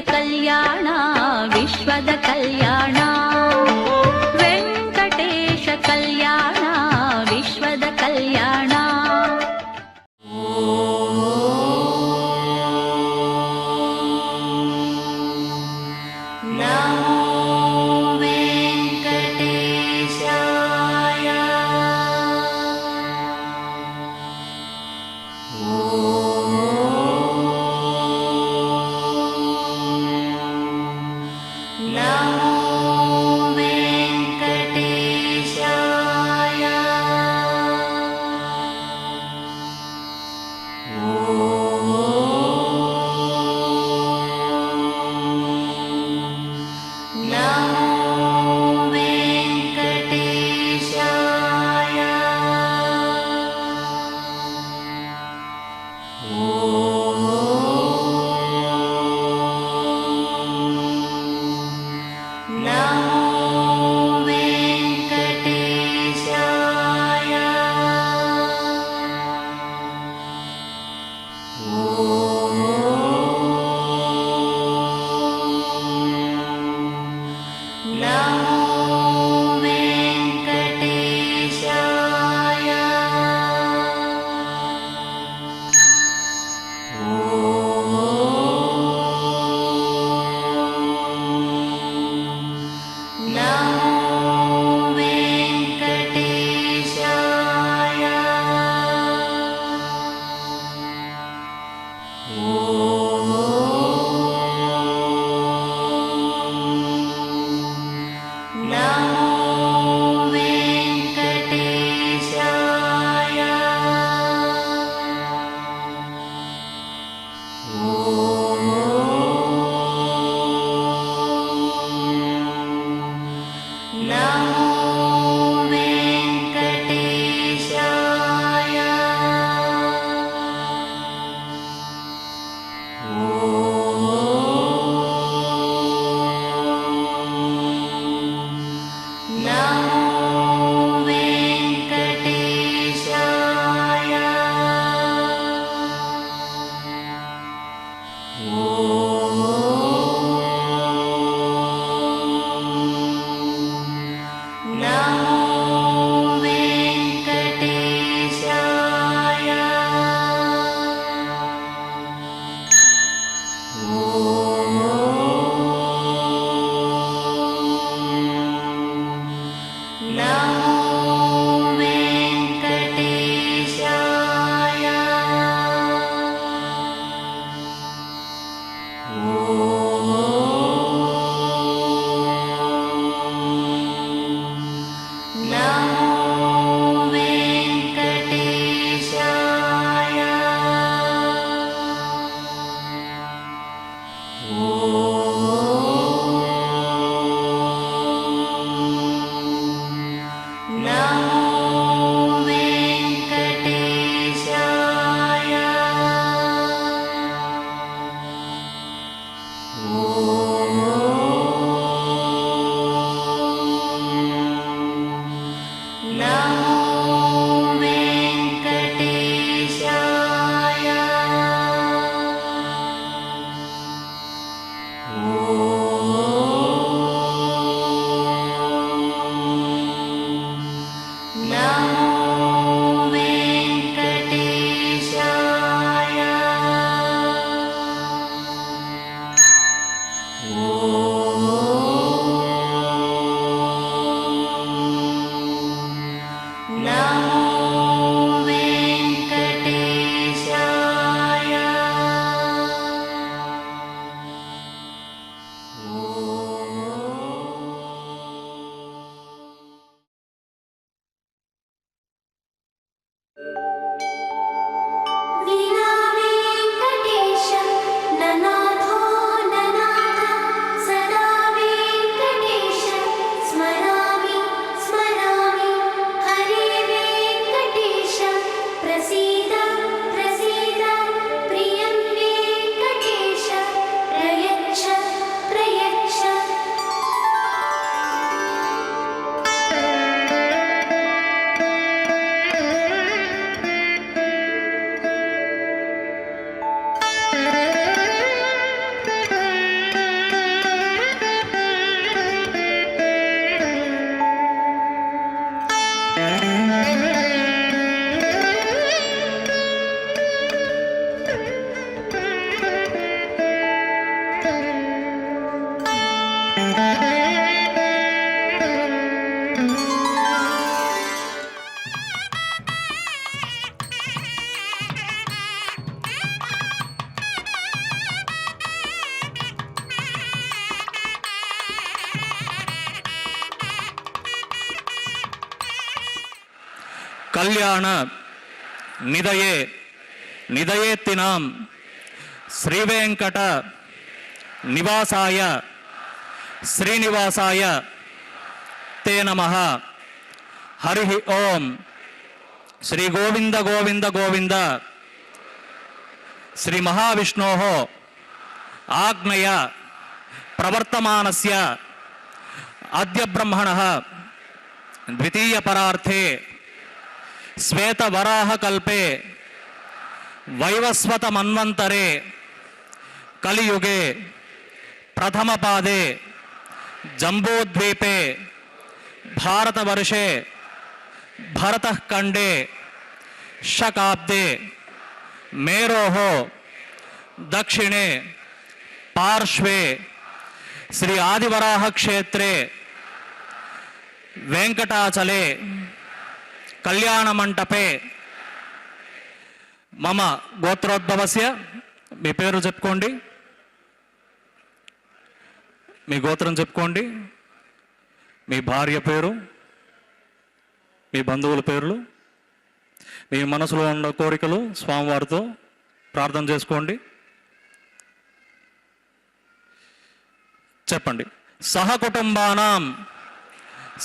ಕಲ್ಯಾಣ ವಿಶ್ವದ ಕಲ್ಯಾಣ ವೆಂಕಟೇಶ ಕಲ್ಯಾಣ ವಿಶ್ವದ ಕಲ್ಯಾಣ కళ్యాణ నిదయే నిదయేత్తినాం శ్రీవేంకట నివాసాయ శ్రీనివాసాయ తే నమః. హరి ఓం. శ్రీ గోవింద గోవింద గోవింద. శ్రీ మహావిష్ణోః ఆజ్ఞయ ప్రవర్తమానస్య అద్య బ్రహ్మణః ద్వితీయ పరార్థే శ్వేతవరాహకల్పే వైవస్వత మన్వంతరే కలియుగే ప్రథమపాదే జంబూద్వీపే భారతవర్షే భరతఖండే శకాబ్దే మేరోః దక్షిణే పార్శ్వే శ్రీ ఆదివరాహ క్షేత్రే వెంకటాచలే కళ్యాణమంటపే మమ గోత్రోద్భవస్య. మీ పేరు చెప్పుకోండి, మీ గోత్రం చెప్పుకోండి, మీ భార్య పేరు, మీ బంధువుల పేర్లు, మీ మనసులో ఉన్న కోరికలు స్వామివారితో ప్రార్థన చేసుకోండి. చెప్పండి. సహకుటుంబానాం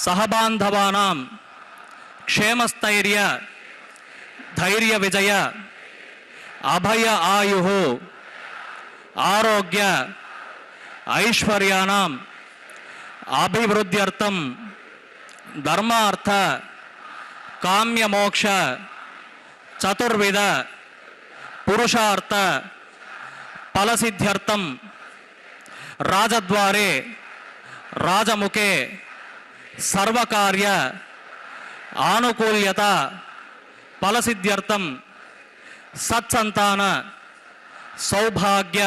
సహబాంధవానాం క్షేమస్థైర్య ధైర్య విజయ అభయ ఆయు ఆరోగ్య ఐశ్వర్యానాం అభివృద్ధ్యర్థం ధర్మార్థ కామ్యమోక్ష చతుర్విధ పురుషార్థ ఫలసిద్ధ్యర్థం రాజద్వారే రాజముఖే సర్వకార్య ఆనుకూల్యత ఫలసిద్ధ్యర్థం సత్సంతాన సౌభాగ్య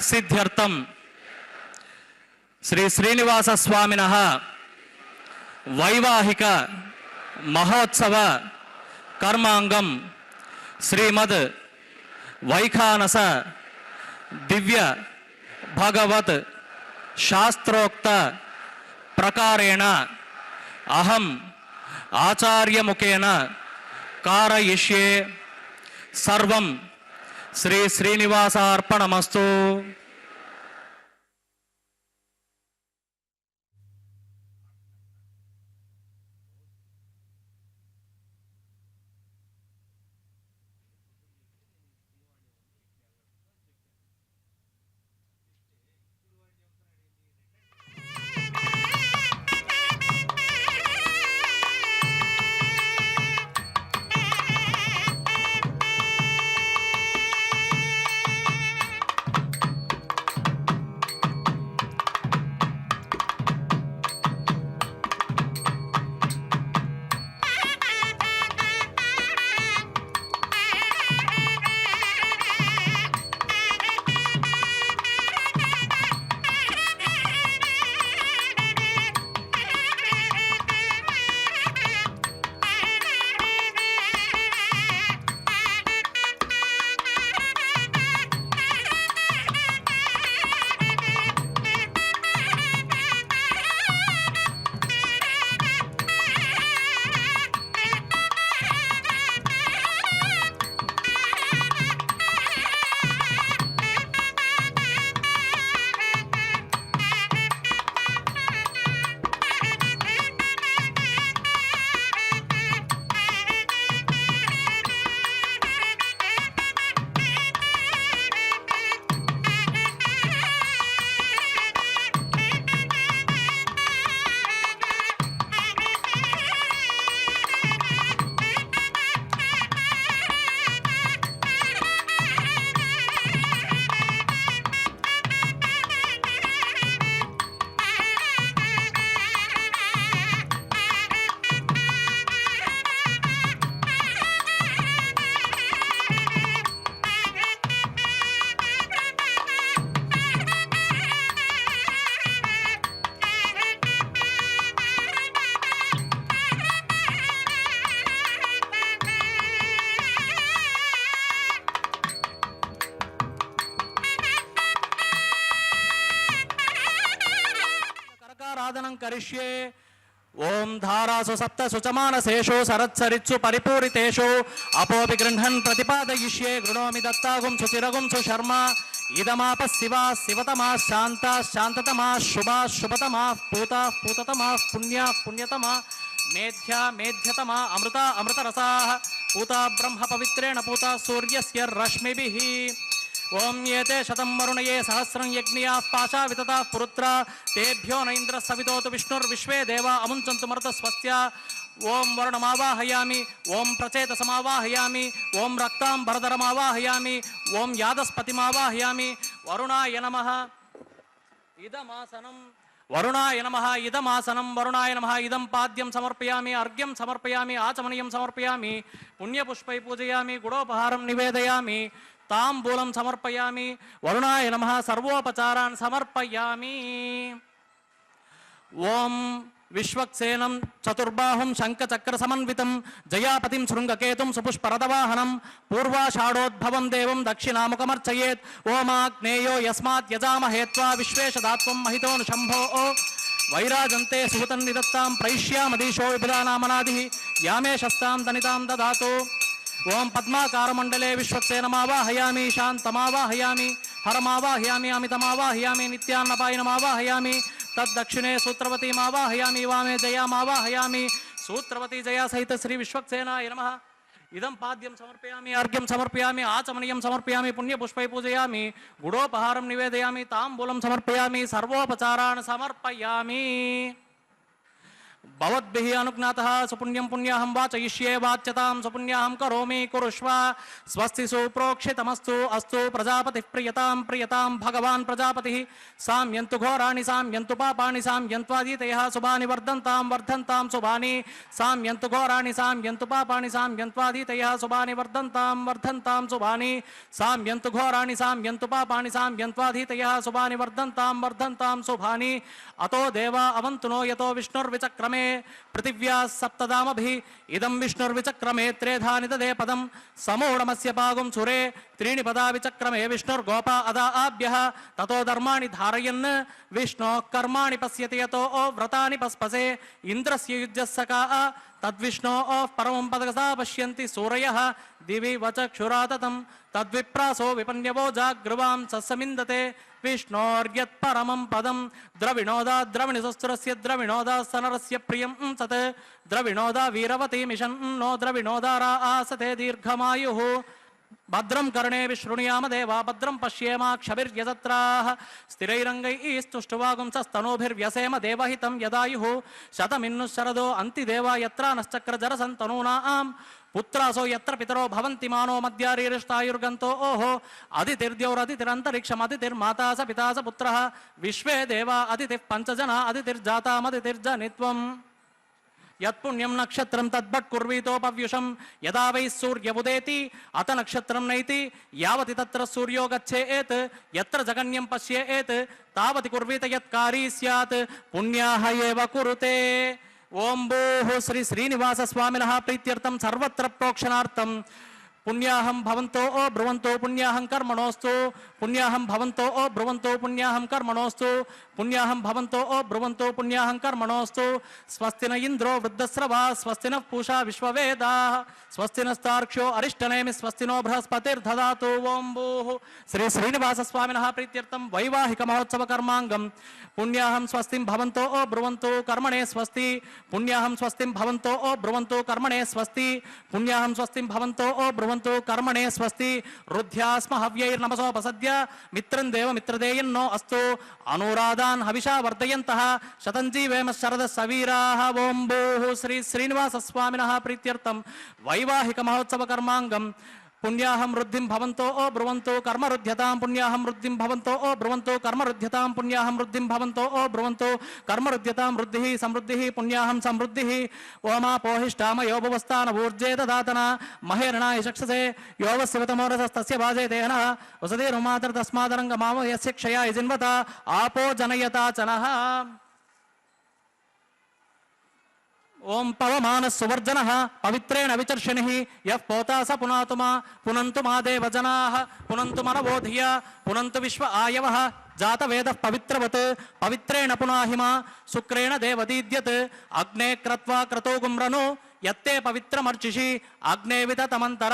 సిద్ధ్యర్థం శ్రీ శ్రీనివాస స్వామినః వైవాహిక మహోత్సవ కర్మాంగం శ్రీమద్ వైఖానస దివ్య భగవత్ శాస్త్రోక్త ప్రకారేణ అహం ఆచార్యముఖేన కారయిష్యే. సర్వం శ్రీ శ్రీనివాసార్పణమస్తు. కరిష్యే. ఓం ధారాసు సప్తసు చ మానసేషు సరత్సరిత్సు పరిపూరితేషు అపోపి గృహన్ ప్రతిపాదయిష్యే గృణోమి దత్తాగుం సుచిరగుం సుశర్మ ఇదమాప శివా శివతమా శాంతా శాంతతమా శుభా శుభతమా పూతా పూతతమా పుణ్యా పుణ్యతమా మేధ్యా మేధ్యతమా అమృత అమృతరసా పూతా బ్రహ్మ పవిత్రేణ పూతా సూర్యస్య రశ్మిభిః ఓం ఏతే శతం వరుణయే సహస్రం యజ్ఞియా పాశా వితతా పురుత్ర తేభ్యో నైంద్ర సవితోతు విష్ణుర్విశ్వే దేవా అముంచంతు మరుత స్వస్య ఓం వరుణమావాహయామి ఓం ప్రచేతసమావాహయామి ఓం రక్తాంబరధరమావాహయామి ఓం యాదస్పతిమావాహయామి వరుణాయ నమః ఇదమాసనం వరుణాయ నమః ఇదమాసనం వరుణాయ నమః ఇదం పాద్యం సమర్పయామి అర్ఘ్యం సమర్పయామి ఆచమనీయం సమర్పయామి పుణ్యపుష్పై పూజయామి గుడోపహారం నివేదయామి తాంబూలం సమర్పయామి వరుణాయ నమః సర్వోపచారాన్ సమర్పయామి ఓం విశ్వక్సేనం చతుర్బాహుం శంఖచక్ర సమన్వితం జయాపతిం శృంగకేతుం సుపుష్పరథవాహనం పూర్వాషాఢోద్భవం దేవం దక్షిణాముఖమర్చయేత్ ఓమాగ్నేయో యస్మాత్ యజామహేత్వా విశ్వేషదాత్వం మహితోను శంభో వైరాజంతే సుహృతం నిదత్తాం ప్రైష్యామదీశో విభుదానామనాది యామే శస్తాం దనితాం దదాతు ఓం పద్మాకారమండలే విశ్వక్సేనమావాహయామి శాంతమావాహయామి హరమావాహయామి అమితమావాహయామి నిత్యాన్నపాయనమావాహయామి తద్దక్షిణే సూత్రవతీమావాహయామి వామే జయామావాహయామి సూత్రవతీ జయా సహిత శ్రీ విశ్వక్సేనాయ నమః ఇదం పాద్యం సమర్పయామి అర్ఘ్యం సమర్పయామి ఆచమనీయం సమర్పయామి పుణ్యపుష్పై పూజయామి గుడోపహారం నివేదయామి తాంబూలం సమర్పయామి సర్వోపచారాన్ సమర్పయామి భవద్భిః అనుజ్ఞాతః సుపుణ్యం పుణ్యాహం వాచయిష్యే వాచ్యతాం సుపుణ్యాహం కరోమి కురుష్వ స్వస్తి సుప్రోక్షితమస్తు అస్తు ప్రజాపతిః ప్రియతాం ప్రియతాం భగవాన్ ప్రజాపతిః సామ్యంతు ఘోరాణి సామ్యంతు పాపాని సామ్యంత్వాదితయః శుభాని వర్ధంతాం వర్ధంతాం శుభాని సామ్యంతు ఘోరాణి సామ్యంతు పాపాని సామ్యంత్వాదితయః శుభాని వర్ధంతాం వర్ధంతాం శుభాని సామ్యంతు ఘోరాణి సామ్యంతు పాపాని సామ్యంత్వాదితయః శుభాని వర్ధంతాం వర్ధంతాం శుభాని అతో దేవా అవంతునో యతో విష్ణుర్విచక్రమే పృథివ్యా సప్తదామభిః ఇదం విష్ణుర్విచక్రమే త్రేధాని తదే పదం సమూఢమస్య పాగుం సురే త్రీణి పదా విచక్రమే విష్ణుర్గోపా అదా ఆభ్యః తతో ధర్మాణి ధారయన్ విష్ణోః కర్మాణి పశ్యతి యతో వ్రతాని పస్పసే ఇంద్రస్య యుజ్యస్సకా తద్విష్ణోః పరమం పదకసా పశ్యంతి సూరయః దివి వచక్షురాతతం తద్విప్రాసో విపన్యవో జాగృవాం సస్సమిందతే విష్ణోర్యత్ పరమం పదం ద్రవిణోదా ద్రవిణిసస్తురస్య ద్రవిణోదా సనరస్య ప్రియం సత్ ద్రవిణోదా వీరవతి మిషన్ నో ద్రవిణోదారా ఆసతే దీర్ఘమాయుః భద్రం కర్ణేభిః శృణుయామ దేవా భద్రం పశ్యేమాక్షభిర్యజత్రాః స్థిరైరంగైః స్తుష్టువాగుంసస్తనూభిర్వ్యసేమ దేవహితం యదాయుః శతమిన్ను శరదో అంతి దేవా యత్రా నశ్చక్రజరసంతనూనాం పుత్రాసో యత్ర పితరో భవంతి మానో మధ్యారీరిష్టాయుర్గంతో ఓహో అదితిర్ద్యౌరదితిరంతరిక్షం అదితిర్మాతా స పితా స పుత్రః విశ్వే దేవా అదితిః పంచజనా అదితిర్జాతామదితిర్జనిత్వం యత్పుణ్యం నక్షత్రం తద్భట్ కుర్వీతోపవ్యుషం యదా వై సూర్యముదేతి అత నక్షత్రం నైతి యావతి తత్ర సూర్యో గచ్చేత్ యత్ర జగన్యం పశ్యేత్ తావతి కుర్వీత యత్కారీ స్యాత్ పుణ్యాః ఏవ కురుతే ఓం భూః శ్రీ శ్రీనివాస స్వామినః ప్రీత్యర్థం సర్వత్ర ప్రోక్షణార్థం పుణ్యాహం భవంతో ఓ బ్రువంతో పుణ్యాహం కర్మణోస్తు పుణ్యాహం భవంతో ఓ బ్రువంతో పుణ్యాహం కర్మణోస్తు పుణ్యాహం భవంతో ఓ బ్రువంతో పుణ్యాహం కర్మణోస్తు స్వస్తి న ఇంద్రో వృద్ధశ్రవా స్వస్తి న పూషా విశ్వవేదాః స్వస్తి నస్తార్క్ష్యో అరిష్టనేమి స్వస్తి నో బృహస్పతిర్దదాతు ఓం భూః శ్రీ శ్రీనివాస స్వామినః ప్రీత్యర్థం వైవాహిక మహోత్సవ కర్మాంగం పుణ్యాహం స్వస్తిం భవంతో ఓ బ్రువంతో కర్మణే స్వస్తి పుణ్యాహం స్వస్తిం భవంతో ఓ బ్రువంతో కర్మణే స్వస్తి పుణ్యాహం స్వస్తిం భవంతో ఓ బ్రువంతో కర్మణే స్వస్తి రుధ్యాస్మ హవ్యైర్నమసోపసద్య మిత్రం దేవ మిత్రదేయన్నో అస్తు అనురాధాన్ హవిషా వర్ధయంతః శతం జీవేమ శరద సవీరాః ఓం భూః శ్రీ శ్రీనివాస స్వామినః ప్రీత్యర్థం వైవాహిక మహోత్సవ కర్మాంగం పుణ్యాహం వృద్ధిం భవంతో ఓ బ్రువంతో కర్మరుధ్యతాం పుణ్యాహం వృద్ధిం భవంతో ఓ బ్రువంతో కర్మరుధ్యతాం పుణ్యాహం వృద్ధిం భవంతో ఓ బ్రువంతో కర్మరుధ్యతాం వృద్ధిః సమృద్ధిః పుణ్యాహం సమృద్ధిః ఓమాపోహిష్టామయో భువస్థాన ఊర్జే దదాతన మహేరణాయ చక్షసే యోగస్యవతమోరసస్తస్య భాజయతేన వసతిరుమాతర్ తస్మాదరంగ మామ యస్య క్షయాయ జిన్వత ఆపో జనయతా చనః ಓಂ ಪವಮಾನ ಸುವರ್ಜನ ಪವಿತ್ರೇಣ ವಿಚರ್ಷಣಿ ಯಃ ಪೋತಾ ಸ ಪುನಾತು ಮಾ ಪುನಂತು ಮಾ ದೇವಜನಾ ಪುನಂತು ಮನವೋ ಧಿಯ ಪುನಂತು ವಿಶ್ವ ಆಯವ ಜಾತವೇದ ಪವಿತ್ರವತ್ ಪವಿತ್ರೇಣ ಪುನಾಹಿಮ ಶುಕ್ರೇಣ ದೇವದೀದ್ಯತ್ ಅಗ್ನೇ ಕ್ರತ್ವಾ ಕ್ರತೋ ಗುಮ್ರನು ಯತ್ತೇ ಪವಿತ್ರಮರ್ಚಿಷಿ ಅಗ್ನೇ ವಿತತಮಂತರ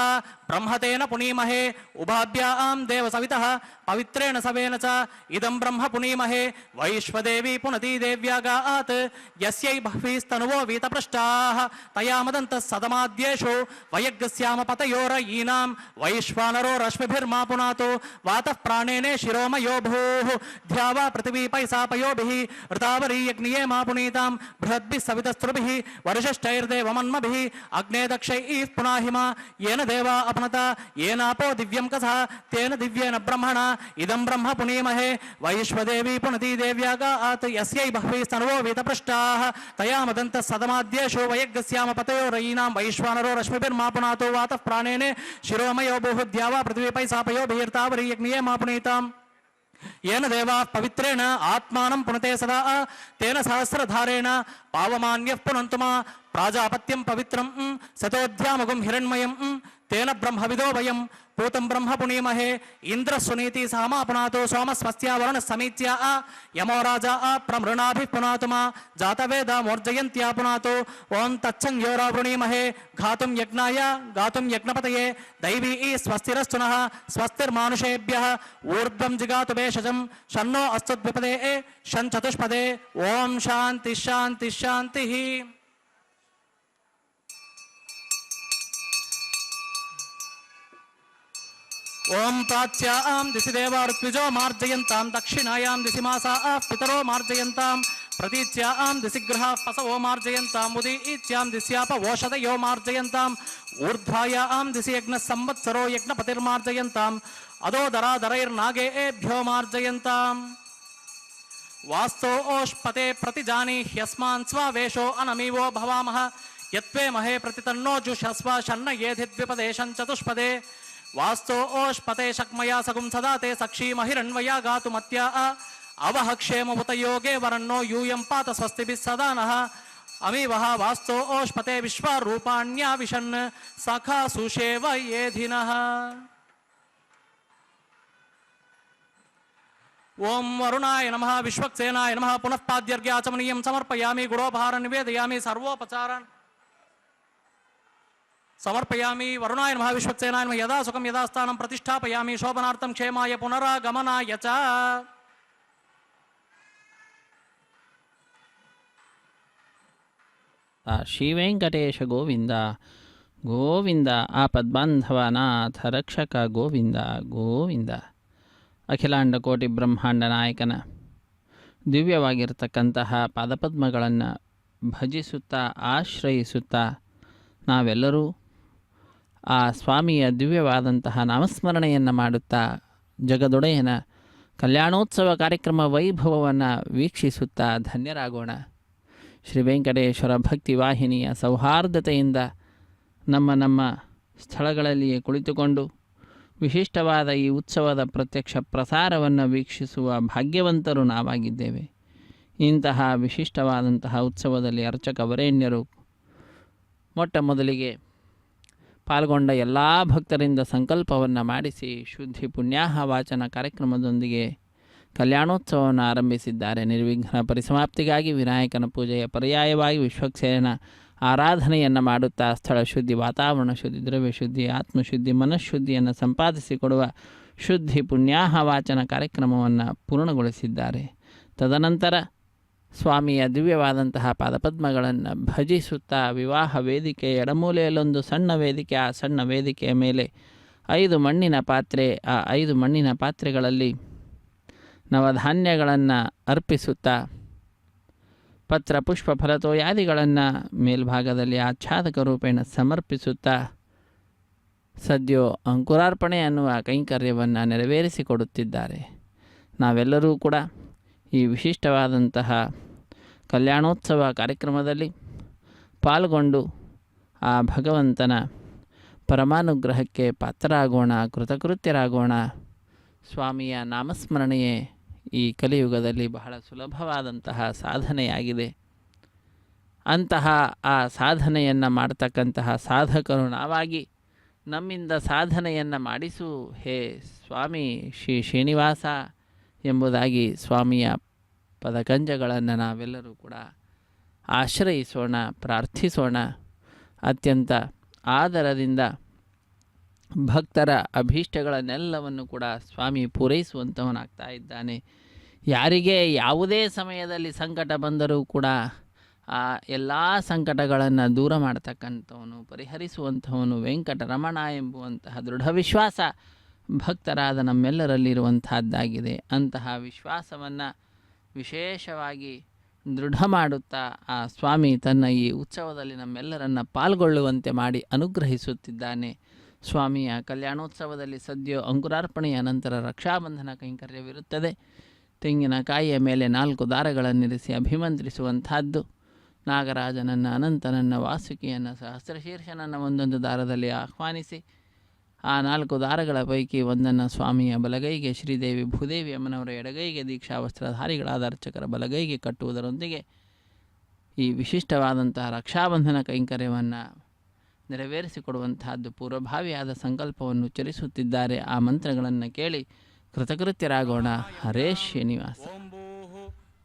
ಬ್ರಹ್ಮತೇನ ಪುನೀಮಹೇ ಉಭಾಭ್ಯಾಂ ದೇವ ಸವಿತಃ ಪವಿತ್ರೇಣ ಸವೇನ ಚ ಇದಂ ಬ್ರಹ್ಮ ಪುನೀಮಹೇ ವೈಶ್ವದೇವಿ ಪುನತಿ ದೇವ್ಯಾಗಾತ್ ಯಸ್ಯೈ ಬಹ್ವೀಸ್ತನುವೋ ವೀತಪೃಷ್ಟಾಃ ತಯಾ ಮದಂತಃ ಸದಮಾದ್ಯೇಷು ವಯಗ್ಸ್ಯಾಮ ಪತಯೋರಯೀನಾಂ ವೈಶ್ವಾನರೋ ರಶ್ಮಿಭಿರ್ಮಾ ಪುನಾತು ವಾತಃ ಪ್ರಾಣೇನೇ ಶಿರೋಮಯೋ ಭೂಃ ಧ್ಯಾವಾ ಪೃಥಿವೀ ಪೈಸಾಪಯೋಭಿಃ ಋತಾವರೀ ಯಜ್ಞಿಯೇ ಮಾ ಪುನೀತಾಂ ಬೃಹದ್ಭಿಃ ಸವಿತಸ್ತ್ರುಭಿಃ ವರ್ಷಶ್ಚೈರ್ದೇವಮನ್ಮಭಿಃ ಅಗ್ನೇ ದಕ್ಷೈಃ ಪುನಾಹಿಮ ಯೇನ ದೇವಾ ಅಪನತ ಯೇನಾಪೋ ದಿವ್ಯಂ ಕಸಃ ತೇನ ದಿವ್ಯೇನ ಬ್ರಹ್ಮಣ ಇದಂ ಬ್ರಹ್ಮ ಪುನೀಮಹೇ ವೈಶ್ವದೇವಿ ಪುನತಿ ದೇವ್ಯಾಗಾತ್ ಯಸ್ಯೈ ಬಹ್ವೀಸ್ತನುವೋ ವೀತಪೃಷ್ಟಾಃ ತಯಾ ಮದಂತಃ ಸದಮಾದ್ಯೇಷು ವಯಗ್ಸ್ಯಾಮ ಪತಯೋರಯೀನಾಂ ವೈಶ್ವಾನರೋ ರಶ್ಮಿಭಿರ್ಮಾ ಪುನಾತು ವಾತಃ ಪ್ರಾಣೇನೇ ಶಿರೋಮಯೋ ಭೂಃ ದ್ಯಾವಾ ಪೃಥಿವೀ ಪೈಸಾಪಯೋಭಿರ್ತಾವರೀ ಯಜ್ಞಿಯೇ ಮಾ ಪುನೀತಾಂ येन देवा पवित्रेण आत्मानं पुनते सदा तेन सहस्रधारेण पावमान्यः पुनन्तु मा प्राजापत्यं पवित्रं सतोऽध्यामगुं हिरण्मयं तेन ब्रह्मविदो वयं पूतं ब्रह्म पुनीमहे इन्द्रस्वनीति सहमा पुनातो सोमस्वस्या वरुणः समीत्या यमो राजा प्रमृणाभिः पुनातु मा जातवेदा मोर्जयन्त्या पुनातो ओं तच्छं वृणीमहे घातुं यज्ञाय गातुं यज्ञपतये दैवी स्वस्तिरस्तु नः स्वस्तिर्मानुषेभ्यः ऊर्ध्वं जिगातु भेषजं शन्नो अस्तुद्विपदे शं चतुष्पदे ओं शान्ति शान्ति शान्तिः ओं प्राच्यां दिशि देवा ऋत्विजो मार्जयन्तां दक्षिणायां दिशि मासाः पितरो मार्जयन्तां प्रतीच्यां दिशि गृहाः पसवो मार्जयन्ताम् उदीच्यां दिश्याप ओषधयो मार्जयन्ताम् ऊर्ध्वायां दिशि यज्ञः संवत्सरो यज्ञपतिर्मार्जयन्ताम् अदोदरादरैर्नागेभ्यो मार्जयन्ताम् वास्तोष्पते प्रतिजानीह्यस्मान् स्वावेशो अनमीवो भवामः यत्वे महे प्रतितन्नो जुषस्व शन्न येधिद्विपदेशं चतुष्पदे वास्तो ओष्पते शक्मया सगुं सदा ते सक्षी महिरण्वया गातुमत्या अवह क्षेमभूत योगे वरन्नो यूयं पात स्वस्तिभिः सदा नः अमीवः वास्तो ओष्पते विश्वारूपाण्या विशन् सखा सुषेव येधिनः ओं वरुणाय नमः विश्वक्सेनाय नमः पुनः पाद्यर्घ्याचमनीयं समर्पयामि गुडोपहारं निवेदयामि सर्वोपचारान् समर्पयामि वरुणाय नमः विश्वक्सेनाय नमः यदा सुखं यदा स्थानं प्रतिष्ठापयामि शोभनार्थं क्षेमाय पुनरागमनाय च ಶ್ರೀ ವೆಂಕಟೇಶ ಗೋವಿಂದ ಗೋವಿಂದ ಆಪದ್ಬಾಂಧವನಾಥ ರಕ್ಷಕ ಗೋವಿಂದ ಗೋವಿಂದ. ಅಖಿಲಾಂಡ ಕೋಟಿ ಬ್ರಹ್ಮಾಂಡ ನಾಯಕನ ದಿವ್ಯವಾಗಿರ್ತಕ್ಕಂತಹ ಪಾದಪದ್ಮಗಳನ್ನು ಭಜಿಸುತ್ತಾ ಆಶ್ರಯಿಸುತ್ತಾ ನಾವೆಲ್ಲರೂ ಆ ಸ್ವಾಮಿಯ ದಿವ್ಯವಾದಂತಹ ನಾಮಸ್ಮರಣೆಯನ್ನು ಮಾಡುತ್ತಾ ಜಗದೊಡೆಯನ ಕಲ್ಯಾಣೋತ್ಸವ ಕಾರ್ಯಕ್ರಮ ವೈಭವವನ್ನು ವೀಕ್ಷಿಸುತ್ತಾ ಧನ್ಯರಾಗೋಣ. ಶ್ರೀ ವೆಂಕಟೇಶ್ವರ ಭಕ್ತಿ ವಾಹಿನಿಯ ಸೌಹಾರ್ದತೆಯಿಂದ ನಮ್ಮ ಸ್ಥಳಗಳಲ್ಲಿಯೇ ಕುಳಿತುಕೊಂಡು ವಿಶಿಷ್ಟವಾದ ಈ ಉತ್ಸವದ ಪ್ರತ್ಯಕ್ಷ ಪ್ರಸಾರವನ್ನು ವೀಕ್ಷಿಸುವ ಭಾಗ್ಯವಂತರು ನಾವಾಗಿದ್ದೇವೆ. ಇಂತಹ ವಿಶಿಷ್ಟವಾದಂತಹ ಉತ್ಸವದಲ್ಲಿ ಅರ್ಚಕ ವರೇಣ್ಯರು ಮೊಟ್ಟ ಮೊದಲಿಗೆ ಪಾಲ್ಗೊಂಡ ಎಲ್ಲ ಭಕ್ತರಿಂದ ಸಂಕಲ್ಪವನ್ನು ಮಾಡಿಸಿ ಶುದ್ಧಿ ಪುಣ್ಯಾಹ ವಾಚನ ಕಾರ್ಯಕ್ರಮದೊಂದಿಗೆ ಕಲ್ಯಾಣೋತ್ಸವವನ್ನು ಆರಂಭಿಸಿದ್ದಾರೆ. ನಿರ್ವಿಘ್ನ ಪರಿಸಮಾಪ್ತಿಗಾಗಿ ವಿನಾಯಕನ ಪೂಜೆಯ ಪರ್ಯಾಯವಾಗಿ ವಿಶ್ವಕ್ಸೇನ ಆರಾಧನೆಯನ್ನು ಮಾಡುತ್ತಾ ಸ್ಥಳ ಶುದ್ಧಿ, ವಾತಾವರಣ ಶುದ್ಧಿ, ದ್ರವ್ಯ ಶುದ್ಧಿ, ಆತ್ಮಶುದ್ಧಿ, ಮನಃಶುದ್ಧಿಯನ್ನು ಸಂಪಾದಿಸಿಕೊಡುವ ಶುದ್ಧಿ ಪುಣ್ಯಾಹ ವಾಚನ ಕಾರ್ಯಕ್ರಮವನ್ನು ಪೂರ್ಣಗೊಳಿಸಿದ್ದಾರೆ. ತದನಂತರ ಸ್ವಾಮಿಯ ದಿವ್ಯವಾದಂತಹ ಪಾದಪದ್ಮಗಳನ್ನು ಭಜಿಸುತ್ತಾ ವಿವಾಹ ವೇದಿಕೆ ಎಡಮೂಲೆಯಲ್ಲೊಂದು ಸಣ್ಣ ವೇದಿಕೆ, ಆ ಸಣ್ಣ ವೇದಿಕೆಯ ಮೇಲೆ 5 ಮಣ್ಣಿನ ಪಾತ್ರೆ, ಆ 5 ಮಣ್ಣಿನ ಪಾತ್ರೆಗಳಲ್ಲಿ ನವಧಾನ್ಯಗಳನ್ನು ಅರ್ಪಿಸುತ್ತಾ ಪತ್ರ ಪುಷ್ಪ ಫಲತೋಯಾದಿಗಳನ್ನು ಮೇಲ್ಭಾಗದಲ್ಲಿ ಆಚ್ಛಾದಕ ರೂಪೇಣ ಸಮರ್ಪಿಸುತ್ತಾ ಸದ್ಯೋ ಅಂಕುರಾರ್ಪಣೆ ಅನ್ನುವ ಕೈಂಕರ್ಯವನ್ನು ನೆರವೇರಿಸಿಕೊಡುತ್ತಿದ್ದಾರೆ. ನಾವೆಲ್ಲರೂ ಕೂಡ ಈ ವಿಶಿಷ್ಟವಾದಂತಹ ಕಲ್ಯಾಣೋತ್ಸವ ಕಾರ್ಯಕ್ರಮದಲ್ಲಿ ಪಾಲ್ಗೊಂಡು ಆ ಭಗವಂತನ ಪರಮಾನುಗ್ರಹಕ್ಕೆ ಪಾತ್ರರಾಗೋಣ, ಕೃತಕೃತ್ಯರಾಗೋಣ. ಸ್ವಾಮಿಯ ನಾಮಸ್ಮರಣೆಯೇ ಈ ಕಲಿಯುಗದಲ್ಲಿ ಬಹಳ ಸುಲಭವಾದಂತಹ ಸಾಧನೆಯಾಗಿದೆ. ಅಂತಹ ಆ ಸಾಧನೆಯನ್ನು ಮಾಡ್ತಕ್ಕಂತಹ ಸಾಧಕರು ನಾವಾಗಿ ನಮ್ಮಿಂದ ಸಾಧನೆಯನ್ನು ಮಾಡಿಸು ಹೇ ಸ್ವಾಮಿ ಶ್ರೀ ಶ್ರೀನಿವಾಸ ಎಂಬುದಾಗಿ ಸ್ವಾಮಿಯ ಪದಕಂಜಗಳನ್ನು ನಾವೆಲ್ಲರೂ ಕೂಡ ಆಶ್ರಯಿಸೋಣ, ಪ್ರಾರ್ಥಿಸೋಣ. ಅತ್ಯಂತ ಆದರದಿಂದ ಭಕ್ತರ ಅಭೀಷ್ಟಗಳನ್ನೆಲ್ಲವನ್ನು ಕೂಡ ಸ್ವಾಮಿ ಪೂರೈಸುವಂಥವನಾಗ್ತಾ ಇದ್ದಾನೆ. ಯಾರಿಗೆ ಯಾವುದೇ ಸಮಯದಲ್ಲಿ ಸಂಕಟ ಬಂದರೂ ಕೂಡ ಆ ಎಲ್ಲ ಸಂಕಟಗಳನ್ನು ದೂರ ಮಾಡ್ತಕ್ಕಂಥವನು, ಪರಿಹರಿಸುವಂಥವನು ವೆಂಕಟರಮಣ ಎಂಬುವಂತಹ ದೃಢ ವಿಶ್ವಾಸ ಭಕ್ತರಾದ ನಮ್ಮೆಲ್ಲರಲ್ಲಿರುವಂತಹದ್ದಾಗಿದೆ. ಅಂತಹ ವಿಶ್ವಾಸವನ್ನು ವಿಶೇಷವಾಗಿ ದೃಢ ಮಾಡುತ್ತಾ ಆ ಸ್ವಾಮಿ ತನ್ನ ಈ ಉತ್ಸವದಲ್ಲಿ ನಮ್ಮೆಲ್ಲರನ್ನು ಪಾಲ್ಗೊಳ್ಳುವಂತೆ ಮಾಡಿ ಅನುಗ್ರಹಿಸುತ್ತಿದ್ದಾನೆ. ಸ್ವಾಮಿಯ ಕಲ್ಯಾಣೋತ್ಸವದಲ್ಲಿ ಸದ್ಯ ಅಂಕುರಾರ್ಪಣೆಯ ನಂತರ ರಕ್ಷಾಬಂಧನ ಕೈಂಕರ್ಯವಿರುತ್ತದೆ. ತೆಂಗಿನಕಾಯಿಯ ಮೇಲೆ 4 ದಾರಗಳನ್ನಿರಿಸಿ ಅಭಿಮಂತ್ರಿಸುವಂತಹದ್ದು. ನಾಗರಾಜನನ್ನು, ಅನಂತನನ್ನು, ವಾಸುಕಿಯನ್ನು, ಸಹಸ್ರಶೀರ್ಷನನ್ನು ಒಂದೊಂದು ದಾರದಲ್ಲಿ ಆಹ್ವಾನಿಸಿ ಆ 4 ದಾರಗಳ ಪೈಕಿ ಒಂದನ್ನು ಸ್ವಾಮಿಯ ಬಲಗೈಗೆ, ಶ್ರೀದೇವಿ ಭೂದೇವಿ ಅಮ್ಮನವರ ಎಡಗೈಗೆ, ದೀಕ್ಷಾವಸ್ತ್ರಧಾರಿಗಳಾದ ಅರ್ಚಕರ ಬಲಗೈಗೆ ಕಟ್ಟುವುದರೊಂದಿಗೆ ಈ ವಿಶಿಷ್ಟವಾದಂತಹ ರಕ್ಷಾಬಂಧನ ಕೈಂಕರ್ಯವನ್ನು ನೆರವೇರಿಸಿಕೊಡುವಂತಹದ್ದು ಪೂರ್ವಭಾವಿಯಾದ ಸಂಕಲ್ಪವನ್ನು ಉಚ್ಚರಿಸುತ್ತಿದ್ದಾರೆ. ಆ ಮಂತ್ರಗಳನ್ನು ಕೇಳಿ ಕೃತಕೃತ್ಯರಾಗೋಣ. ಹರೇ ಶ್ರೀನಿವಾಸ. ಓಂ ಭೂಃ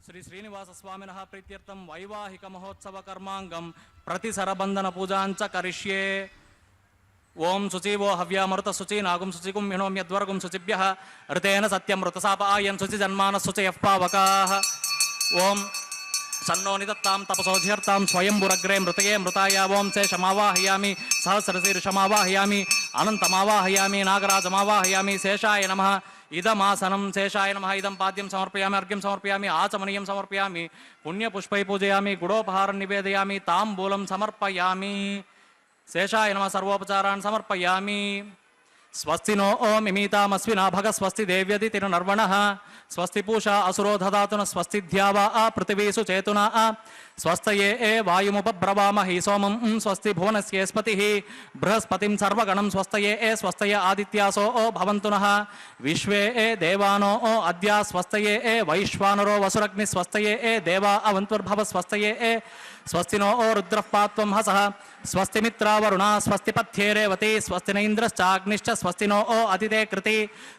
ಶ್ರೀ ಶ್ರೀನಿವಾಸ ಸ್ವಾಮಿನಃ ಪ್ರೀತ್ಯರ್ಥಂ ವೈವಾಹಿಕ ಮಹೋತ್ಸವ ಕರ್ಮಾಂಗಂ ಪ್ರತಿಸರಬಂಧನ ಪೂಜಾಂಚ ಕರಿಷ್ಯೆ. ಓಂ ಶುಚಿವೋ ಹವ್ಯಾಮೃತ ಶುಚಿ ನಾಗುಂ ಶುಚಿಗುಂ ಮಿಣೋಮ್ಯದ್ವರ್ಗುಂ ಶುಚಿಭ್ಯಃ ಋತೇನ ಸತ್ಯಂ ಋತಸಾಪಾಯನ್ ಶುಚಿ ಜನ್ಮಾನ ಶುಚಯಃ ಪಾವಕಾಃ. ಓಂ ಸನ್ನೋ ನಿದತ್ತಾಂ ತಪಸೋಧ್ಯರ್ಥಾಂ ಸ್ವಯಂಭುರಗ್ರೇ ಮೃತಯೇ ಮೃತಾಯ. ಓಂ ಶೇಷಮಾವಾಹಯಾಮಿ, ಸಹಸ್ರಶೀರ್ಷಮಾವಾಹಯಾಮಿ, ಅನಂತಮಾವಾಹಯಾಮಿ, ನಾಗರಾಜಮಾವಾಹಯಾಮಿ. ಶೇಷಾಯ ನಮಃ. ಇದಮಾಸನಂ ಶೇಷಾಯ ನಮಃ. ಇದಂ ಪಾದ್ಯಂ ಸಮರ್ಪಯಾಮಿ, ಅರ್ಘ್ಯಂ ಸಮರ್ಪಯಾಮಿ, ಆಚಮನೀಯಂ ಸಮರ್ಪಯಾಮಿ, ಪುಣ್ಯಪುಷ್ಪೈ ಪೂಜಯಾಮಿ, ಗುಡೋಪಹಾರಂ ನಿವೇದಯಾಮಿ, ತಾಂಬೂಲಂ ಸಮರ್ಪಯಾಮಿ. ಶೇಷಾಯ ನಮಃ. ಸರ್ವೋಪಚಾರಾನ್ ಸಮರ್ಪಯಾಮಿ. ಸ್ವಸ್ತಿ ನೋ ಓಂ ಇಮೀತಾಮಸ್ವಿನಾ ಭಗ ಸ್ವಸ್ತಿ ದೇವ್ಯದಿತಿರು ನರ್ವಣಃ. ಸ್ವಸ್ತಿ ಪೂಷಾ ಅಸುರೋ ದಧಾತು ನ ಸ್ವಸ್ತಿ ಧ್ಯಾವಾ ಪೃಥಿವೀಸು ಚೇತುನಾ. ಸ್ವಸ್ತಯೇ ವಾಯುಮುಪಬ್ರವಾಮಹಿ ಸೋಮಂ ಸ್ವಸ್ತಿ ಭುವನಸ್ಯೇಸ್ಪತಿಃ ಬೃಹಸ್ಪತಿಂ ಸರ್ವಗಣಂ ಸ್ವಸ್ತಯೇ ಸ್ವಸ್ತಯ ಆದಿತ್ಯಾಸೋ ಭವಂತು ನಃ. ವಿಶ್ವೇ ದೇವಾನೋ ಅದ್ಯ ಸ್ವಸ್ತಯೇ ವೈಶ್ವಾನರೋ ವಸುರಗ್ನಿ ಸ್ವಸ್ತಯೇ ದೇವಾ ಅವಂತುರ್ಭವ ಸ್ವಸ್ತಯೇ ಸ್ವಸ್ತಿ ನೋ ರುದ್ರಃ ಪಾತ್ವಂ ಹಸಃ. ಸ್ವಸ್ತಿ ಮಿತ್ರಾವರುಣ ಸ್ವಸ್ತಿ ಪಥ್ಯೇ ರೇವತಿ ಸ್ವಸ್ತಿ ನ ಇಂದ್ರಶ್ಚಾಗ್ನಿಶ್ಚ ಸ್ವಸ್ತಿ ನೋ ಅತಿಥೇ ಕೃತಿ.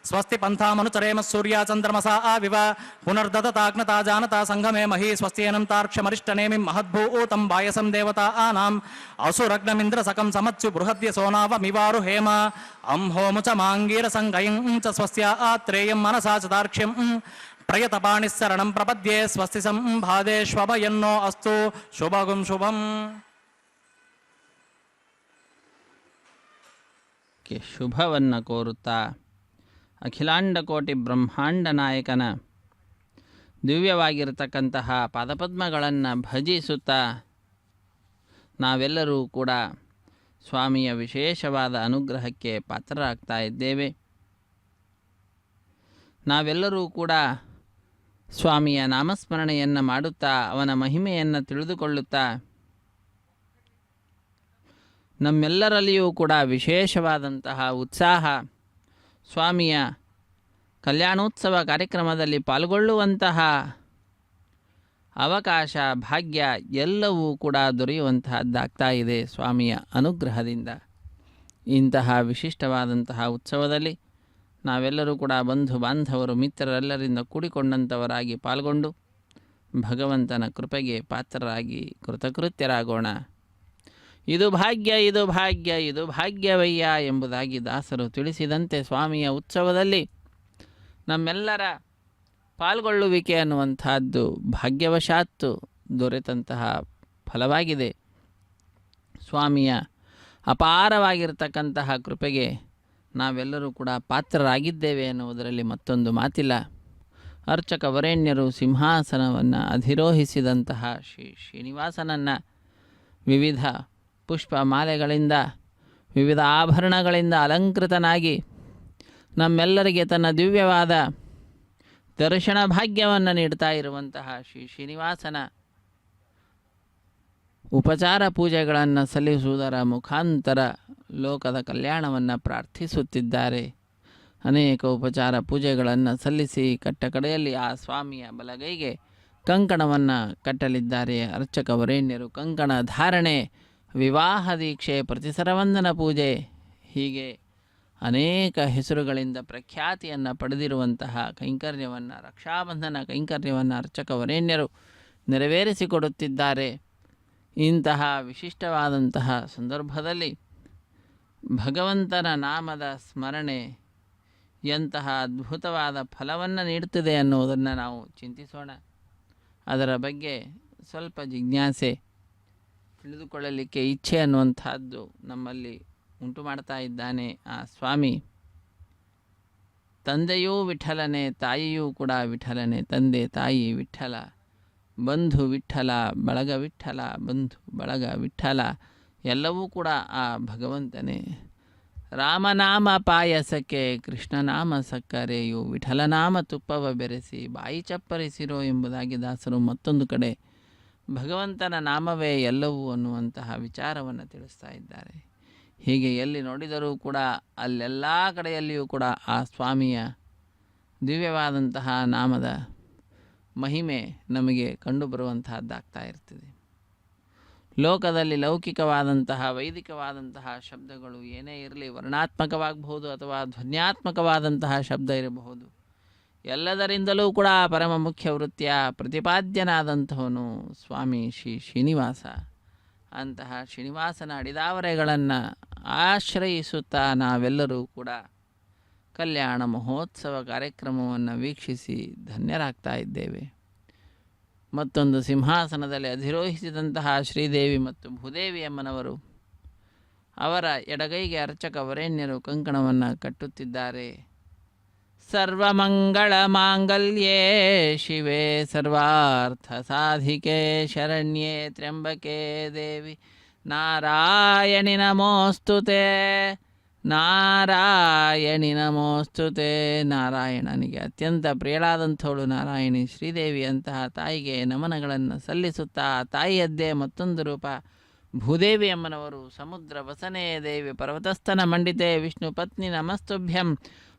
ಸ್ವಸ್ತಿ ಪಂಥಾಮನುಚರೇಮ ಸೂರ್ಯ ಚಂದ್ರಮಸಾ ಆವಿವ ಪುನರ್ದತಾಗ್ನತಾ ಜಾನತಾ ಸಂಗಮೇ ಮಹಿ. ಸ್ವಸ್ತಿಯನಂತಾರ್ಕ್ಷ್ಯಮರಿಷ್ಟನೇಮಿಂ ಮಹದ್ಭೂತಂ ವಾಯಸಂ ದೇವತಾ ಆನಾಂ ಅಸುರಗ್ನಮಿಂದ್ರ ಸಕಂ ಸಮತ್ಸು ಬೃಹದ್ಯ ಸೋನಾವಮಿವಾರು ಹೇಮ. ಅಂಹೋಮುಚ ಮಾಂಗೀರ ಸಂಗಯಂ ಚ ಸ್ವಸ್ಯ ಆತ್ರೇಯಂ ಮನಸಾ ಚತಾರ್ಕ್ಷ್ಯಂ ಪ್ರಯತಪಾಣಿಸ್ಸರಣಂ ಪ್ರಪದ್ಯೆ. ಸ್ವಸ್ತಿ ಸಂಭಾದೇಶ್ವಭಯನ್ನೋ ಅಸ್ತು ಶುಭಗುಂ ಶುಭಂ. ಶುಭವನ್ನು ಕೋರುತ್ತಾ ಅಖಿಲಾಂಡಕೋಟಿ ಬ್ರಹ್ಮಾಂಡ ನಾಯಕನ ದಿವ್ಯವಾಗಿರತಕ್ಕಂತಹ ಪಾದಪದ್ಮಗಳನ್ನು ಭಜಿಸುತ್ತಾ ನಾವೆಲ್ಲರೂ ಕೂಡ ಸ್ವಾಮಿಯ ವಿಶೇಷವಾದ ಅನುಗ್ರಹಕ್ಕೆ ಪಾತ್ರರಾಗ್ತಾ ಇದ್ದೇವೆ. ನಾವೆಲ್ಲರೂ ಕೂಡ ಸ್ವಾಮಿಯ ನಾಮಸ್ಮರಣೆಯನ್ನು ಮಾಡುತ್ತಾ ಅವನ ಮಹಿಮೆಯನ್ನು ತಿಳಿದುಕೊಳ್ಳುತ್ತಾ ನಮ್ಮೆಲ್ಲರಲ್ಲಿಯೂ ಕೂಡ ವಿಶೇಷವಾದಂತಹ ಉತ್ಸಾಹ, ಸ್ವಾಮಿಯ ಕಲ್ಯಾಣೋತ್ಸವ ಕಾರ್ಯಕ್ರಮದಲ್ಲಿ ಪಾಲ್ಗೊಳ್ಳುವಂತಹ ಅವಕಾಶ, ಭಾಗ್ಯ ಎಲ್ಲವೂ ಕೂಡ ದೊರೆಯುವಂತಹದ್ದಾಗ್ತಾ ಇದೆ ಸ್ವಾಮಿಯ ಅನುಗ್ರಹದಿಂದ. ಇಂತಹ ವಿಶಿಷ್ಟವಾದಂತಹ ಉತ್ಸವದಲ್ಲಿ ನಾವೆಲ್ಲರೂ ಕೂಡ ಬಂಧು ಬಾಂಧವರು ಮಿತ್ರರೆಲ್ಲರಿಂದ ಕೂಡಿಕೊಂಡಂಥವರಾಗಿ ಪಾಲ್ಗೊಂಡು ಭಗವಂತನ ಕೃಪೆಗೆ ಪಾತ್ರರಾಗಿ ಕೃತಕೃತ್ಯರಾಗೋಣ. ಇದು ಭಾಗ್ಯ, ಇದು ಭಾಗ್ಯ, ಇದು ಭಾಗ್ಯವಯ್ಯ ಎಂಬುದಾಗಿ ದಾಸರು ತಿಳಿಸಿದಂತೆ ಸ್ವಾಮಿಯ ಉತ್ಸವದಲ್ಲಿ ನಮ್ಮೆಲ್ಲರ ಪಾಲ್ಗೊಳ್ಳುವಿಕೆ ಅನ್ನುವಂಥದ್ದು ಭಾಗ್ಯವಶಾತ್ತು ದೊರೆತಂತಹ ಫಲವಾಗಿದೆ. ಸ್ವಾಮಿಯ ಅಪಾರವಾಗಿರ್ತಕ್ಕಂತಹ ಕೃಪೆಗೆ ನಾವೆಲ್ಲರೂ ಕೂಡ ಪಾತ್ರರಾಗಿದ್ದೇವೆ ಎನ್ನುವುದರಲ್ಲಿ ಮತ್ತೊಂದು ಮಾತಿಲ್ಲ. ಅರ್ಚಕ ವರೇಣ್ಯರು ಸಿಂಹಾಸನವನ್ನು ಅಧಿರೋಹಿಸಿದಂತಹ ಶ್ರೀನಿವಾಸನನ್ನು ವಿವಿಧ ಪುಷ್ಪ ಮಾಲೆಗಳಿಂದ, ವಿವಿಧ ಆಭರಣಗಳಿಂದ ಅಲಂಕೃತನಾಗಿ ನಮ್ಮೆಲ್ಲರಿಗೆ ತನ್ನ ದಿವ್ಯವಾದ ದರ್ಶನ ಭಾಗ್ಯವನ್ನು ನೀಡ್ತಾ ಇರುವಂತಹ ಶ್ರೀನಿವಾಸನ ಉಪಚಾರ ಪೂಜೆಗಳನ್ನು ಸಲ್ಲಿಸುವುದರ ಮುಖಾಂತರ ಲೋಕದ ಕಲ್ಯಾಣವನ್ನು ಪ್ರಾರ್ಥಿಸುತ್ತಿದ್ದಾರೆ. ಅನೇಕ ಉಪಚಾರ ಪೂಜೆಗಳನ್ನು ಸಲ್ಲಿಸಿ ಕಟ್ಟಕಡೆಯಲ್ಲಿ ಆ ಸ್ವಾಮಿಯ ಬಲಗೈಗೆ ಕಂಕಣವನ್ನು ಕಟ್ಟಲಿದ್ದಾರೆ ಅರ್ಚಕ ವರೇಣ್ಯರು. ಕಂಕಣ ಧಾರಣೆ, ವಿವಾಹ ದೀಕ್ಷೆ, ಪ್ರತಿಸರವಂದನ ಪೂಜೆ, ಹೀಗೆ ಅನೇಕ ಹೆಸರುಗಳಿಂದ ಪ್ರಖ್ಯಾತಿಯನ್ನು ಪಡೆದಿರುವಂತಹ ಕೈಂಕರ್ಯವನ್ನು, ರಕ್ಷಾಬಂಧನ ಕೈಂಕರ್ಯವನ್ನು ಅರ್ಚಕ ವರೇಣ್ಯರು ನೆರವೇರಿಸಿಕೊಡುತ್ತಿದ್ದಾರೆ. ಇಂತಹ ವಿಶಿಷ್ಟವಾದಂತಹ ಸಂದರ್ಭದಲ್ಲಿ ಭಗವಂತನ ನಾಮದ ಸ್ಮರಣೆ ಎಂತಹ ಅದ್ಭುತವಾದ ಫಲವನ್ನು ನೀಡುತ್ತದೆ ಅನ್ನುವುದನ್ನು ನಾವು ಚಿಂತಿಸೋಣ. ಅದರ ಬಗ್ಗೆ ಸ್ವಲ್ಪ ಜಿಜ್ಞಾಸೆ, ತಿಳಿದುಕೊಳ್ಳಲಿಕ್ಕೆ ಇಚ್ಛೆ ಅನ್ನುವಂಥದ್ದು ನಮ್ಮಲ್ಲಿ ಉಂಟು ಮಾಡ್ತಾ ಇದ್ದಾನೆ ಆ ಸ್ವಾಮಿ. ತಂದೆಯೂ ವಿಠಲನೆ, ತಾಯಿಯೂ ಕೂಡ ವಿಠಲನೆ. ತಂದೆ ತಾಯಿ ವಿಠಲ, ಬಂಧು ವಿಠಲ, ಬಳಗ ವಿಠಲ, ಬಂಧು ಬಳಗ ವಿಠಲ, ಎಲ್ಲವೂ ಕೂಡ ಆ ಭಗವಂತನೇ. ರಾಮನಾಮ ಪಾಯಸಕ್ಕೆ ಕೃಷ್ಣನಾಮ ಸಕ್ಕರೆಯು, ವಿಠಲನಾಮ ತುಪ್ಪವ ಬೆರೆಸಿ ಬಾಯಿ ಚಪ್ಪರಿಸಿರೋ ಎಂಬುದಾಗಿ ದಾಸರು ಮತ್ತೊಂದು ಕಡೆ ಭಗವಂತನ ನಾಮವೇ ಎಲ್ಲವೂ ಅನ್ನುವಂತಹ ವಿಚಾರವನ್ನು ತಿಳಿಸ್ತಾ ಇದ್ದಾರೆ. ಹೀಗೆ ಎಲ್ಲಿ ನೋಡಿದರೂ ಕೂಡ ಅಲ್ಲೆಲ್ಲ ಕಡೆಯಲ್ಲಿಯೂ ಕೂಡ ಆ ಸ್ವಾಮಿಯ ದಿವ್ಯವಾದಂತಹ ನಾಮದ ಮಹಿಮೆ ನಮಗೆ ಕಂಡುಬರುವಂತಹದ್ದಾಗ್ತಾ ಇರ್ತದೆ. ಲೋಕದಲ್ಲಿ ಲೌಕಿಕವಾದಂತಹ ವೈದಿಕವಾದಂತಹ ಶಬ್ದಗಳು ಏನೇ ಇರಲಿ, ವರ್ಣಾತ್ಮಕವಾಗಬಹುದು ಅಥವಾ ಧ್ವನ್ಯಾತ್ಮಕವಾದಂತಹ ಶಬ್ದ ಇರಬಹುದು, ಎಲ್ಲದರಿಂದಲೂ ಕೂಡ ಪರಮ ಮುಖ್ಯ ವೃತ್ತಿಯ ಪ್ರತಿಪಾದ್ಯನಾದಂಥವನು ಸ್ವಾಮಿ ಶ್ರೀ ಶ್ರೀನಿವಾಸ. ಅಂತಹ ಶ್ರೀನಿವಾಸನ ಅಡಿದಾವರೆಗಳನ್ನು ಆಶ್ರಯಿಸುತ್ತಾ ನಾವೆಲ್ಲರೂ ಕೂಡ ಕಲ್ಯಾಣ ಮಹೋತ್ಸವ ಕಾರ್ಯಕ್ರಮವನ್ನು ವೀಕ್ಷಿಸಿ ಧನ್ಯರಾಗ್ತಾ ಇದ್ದೇವೆ. ಮತ್ತೊಂದು ಸಿಂಹಾಸನದಲ್ಲಿ ಅಧಿರೋಹಿಸಿದಂತಹ ಶ್ರೀದೇವಿ ಮತ್ತು ಭೂದೇವಿ ಅಮ್ಮನವರು, ಅವರ ಎಡಗೈಗೆ ಅರ್ಚಕ ವರೇಣ್ಯರು ಕಂಕಣವನ್ನು ಕಟ್ಟುತ್ತಿದ್ದಾರೆ. ಸರ್ವಮಂಗಳ ಮಾಂಗಲ್ಯೇ ಶಿವೆ ಸರ್ವಾರ್ಥ ಸಾಧಿಕೆ ಶರಣ್ಯೇ ತ್ರ್ಯಂಬಕೆ ದೇವಿ ನಾರಾಯಣಿ ನಮೋಸ್ತುತೆ, ನಾರಾಯಣಿ ನಮೋಸ್ತುತೆ. ನಾರಾಯಣನಿಗೆ ಅತ್ಯಂತ ಪ್ರಿಯಳಾದಂಥವಳು ನಾರಾಯಣಿ ಶ್ರೀದೇವಿ. ಅಂತಹ ತಾಯಿಗೆ ನಮನಗಳನ್ನು ಸಲ್ಲಿಸುತ್ತಾ ತಾಯಿಯದ್ದೇ ಮತ್ತೊಂದು ರೂಪ ಭೂದೇವಿ ಅಮ್ಮನವರು, ಸಮುದ್ರ ವಸನೆ ದೇವಿ ಪರ್ವತಸ್ಥನ ಮಂಡಿತೆ ವಿಷ್ಣು ಪತ್ನಿ ನಮಸ್ತುಭ್ಯಂ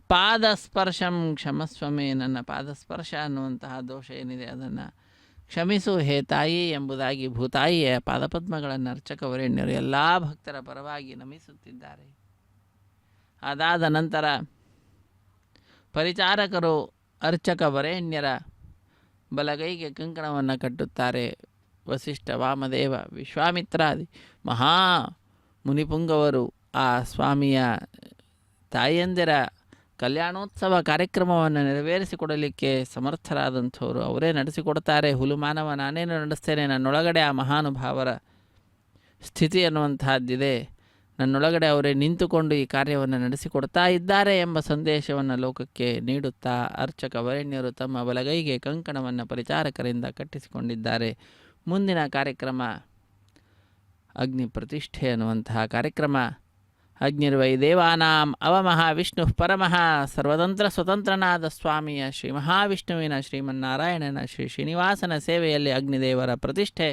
ಪಾದಸ್ಪರ್ಶಂ ಕ್ಷಮಸ್ವಮೇ. ನನ್ನ ಪಾದಸ್ಪರ್ಶ ಅನ್ನುವಂತಹ ದೋಷ ಏನಿದೆ ಅದನ್ನು ಕ್ಷಮಿಸು ಹೇ ತಾಯಿ ಎಂಬುದಾಗಿ ಭೂತಾಯಿಯ ಪಾದಪದ್ಮಗಳನ್ನು ಅರ್ಚಕ ವರೇಣ್ಯರು ಎಲ್ಲ ಭಕ್ತರ ಪರವಾಗಿ ನಮಿಸುತ್ತಿದ್ದಾರೆ. ಅದಾದ ನಂತರ ಪರಿಚಾರಕರು ಅರ್ಚಕ ವರೇಣ್ಯರ ಬಲಗೈಗೆ ಕಂಕಣವನ್ನು ಕಟ್ಟುತ್ತಾರೆ. ವಸಿಷ್ಠ, ವಾಮದೇವ, ವಿಶ್ವಾಮಿತ್ರಾದಿ ಮಹಾ ಮುನಿಪುಂಗವರು ಆ ಸ್ವಾಮಿಯ ತಾಯಿಯಂದಿರ ಕಲ್ಯಾಣೋತ್ಸವ ಕಾರ್ಯಕ್ರಮವನ್ನು ನೆರವೇರಿಸಿಕೊಡಲಿಕ್ಕೆ ಸಮರ್ಥರಾದಂಥವರು ಅವರೇ ನಡೆಸಿಕೊಡ್ತಾರೆ. ಹುಲುಮಾನವ ನಾನೇನು ನಡೆಸ್ತೇನೆ, ನನ್ನೊಳಗಡೆ ಆ ಮಹಾನುಭಾವರ ಸ್ಥಿತಿ ಅನ್ನುವಂತಹದ್ದಿದೆ, ನನ್ನೊಳಗಡೆ ಅವರೇ ನಿಂತುಕೊಂಡು ಈ ಕಾರ್ಯವನ್ನು ನಡೆಸಿಕೊಡ್ತಾ ಇದ್ದಾರೆ ಎಂಬ ಸಂದೇಶವನ್ನು ಲೋಕಕ್ಕೆ ನೀಡುತ್ತಾ ಅರ್ಚಕ ವರೇಣ್ಯರು ತಮ್ಮ ಬಲಗೈಗೆ ಕಂಕಣವನ್ನು ಪರಿಚಾರಕರಿಂದ ಕಟ್ಟಿಸಿಕೊಂಡಿದ್ದಾರೆ. ಮುಂದಿನ ಕಾರ್ಯಕ್ರಮ ಅಗ್ನಿ ಪ್ರತಿಷ್ಠೆ ಅನ್ನುವಂತಹ ಕಾರ್ಯಕ್ರಮ. ಅಗ್ನಿರ್ವೈ ದೇವಾನಾಂ ಅವಮಹಾವಿಷ್ಣು ಪರಮಃ ಸರ್ವತಂತ್ರ ಸ್ವತಂತ್ರನಾದ ಸ್ವಾಮಿಯ ಶ್ರೀ ಮಹಾವಿಷ್ಣುವಿನ ಶ್ರೀಮನ್ನಾರಾಯಣನ ಶ್ರೀ ಶ್ರೀನಿವಾಸನ ಸೇವೆಯಲ್ಲಿ ಅಗ್ನಿದೇವರ ಪ್ರತಿಷ್ಠೆ.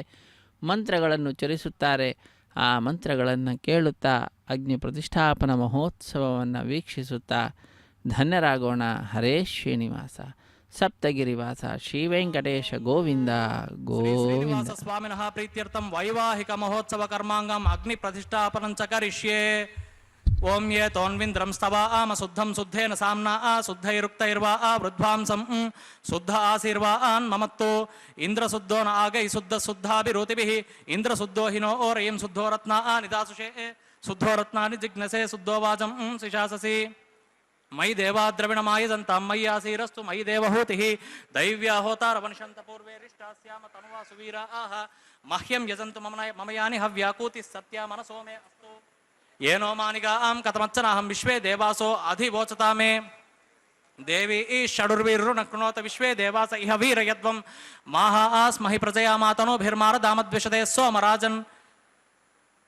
ಮಂತ್ರಗಳನ್ನು ಚರಿಸುತ್ತಾರೆ. ಆ ಮಂತ್ರಗಳನ್ನು ಕೇಳುತ್ತಾ ಅಗ್ನಿ ಪ್ರತಿಷ್ಠಾಪನ ಮಹೋತ್ಸವವನ್ನು ವೀಕ್ಷಿಸುತ್ತಾ ಧನ್ಯರಾಗೋಣ. ಹರೇ ಶ್ರೀನಿವಾಸ. ಸಪ್ತಗಿರಿವಾಸ ಶ್ರೀ ವೆಂಕಟೇಶ ಗೋವಿಂದ ಗೋವಿಂದ. ಸ್ವಾಮಿನಃ ಪ್ರೀತ್ಯರ್ಥಂ ವೈವಾಹಿಕ ಮಹೋತ್ಸವ ಕರ್ಮಾಂಗಂ ಅಗ್ನಿ ಪ್ರತಿಷ್ಠಾಪನಂಚ ಕರಿಷ್ಯೆ. ಓಂ ಯೇ ತೋನ್ವಿಂದ್ರಂ ಸ್ತವ ಆಮ ಶುದ್ಧಂ ಶುದ್ಧೇನ ಸಾಮ್ನಾ ಆ ಶುದ್ಧೈರುಕ್ತೈರ್ವಾ ಆ ವೃದ್ಧಾಂಸಂ ಶುದ್ಧ ಆಶೀರ್ವಾನ್ ಮಮತ್ತು. ಇಂದ್ರ ಶುದ್ಧೋ ನ ಆಗೈ ಶುದ್ಧ ಶುದ್ಧಾಭಿರೋತಿಭಿಃ ಇಂದ್ರ ಶುದ್ಧೋ ಹಿನೋ ಓರಯಂ ಶುದ್ಧೋ ರತ್ನಾ ಆ ನಿದಾಸುಷೇ ಶುದ್ಧೋ ರತ್ನಾನಿ ಜಿಜ್ಞಸೆ ಶುದ್ಧೋ ವಾಚಂ ಶಿಶಾಸಸಿ. ಮಯಿ ದೇವಾದ್ರವಿಣಮಾಯದಂತಾಂ ಮಯಿ ಆಸೀರಸ್ತು ಮಯಿ ದೇವಹೂತಿಃ ದೈವ್ಯಾ ಹೋತಾರ ವನಿಷಂತ ಪೂರ್ವೇರಿಷ್ಟಾಸ್ಯಾಮ ತನುವಾ ಸುವೀರ ಆಹ ಮಹ್ಯಂ ಯಜಂತು ಮಮಯಾನಿ ಹವ್ಯಾಕೂತಿ ಸತ್ಯ ಮನಸೋ ಮೇ ಅಸ್ತು. ಏನೋ ಮಾನಿಗಾ ಆಂ ಕಥಮಚ್ಚನಾಹಂ ವಿಶ್ವೇ ದೇವಾಸೋ ಅಧಿವೋಚತಾ ಮೇ. ದೇವಿ ಈ ಷಡುರ್ವೀರು ನಕೃಣೋತ ವಿಶ್ವೇ ದೇವಾಸ ಇಹ ವೀರ ಯದ್ವಂ ಮಾಹ ಆಸ್ಮಹಿ ಪ್ರಜಯಾ ಮಾತನೋಭಿರ್ಮಾರದಾಮದ್ವಿಷದೆ ಸೋಮರಾಜನ್.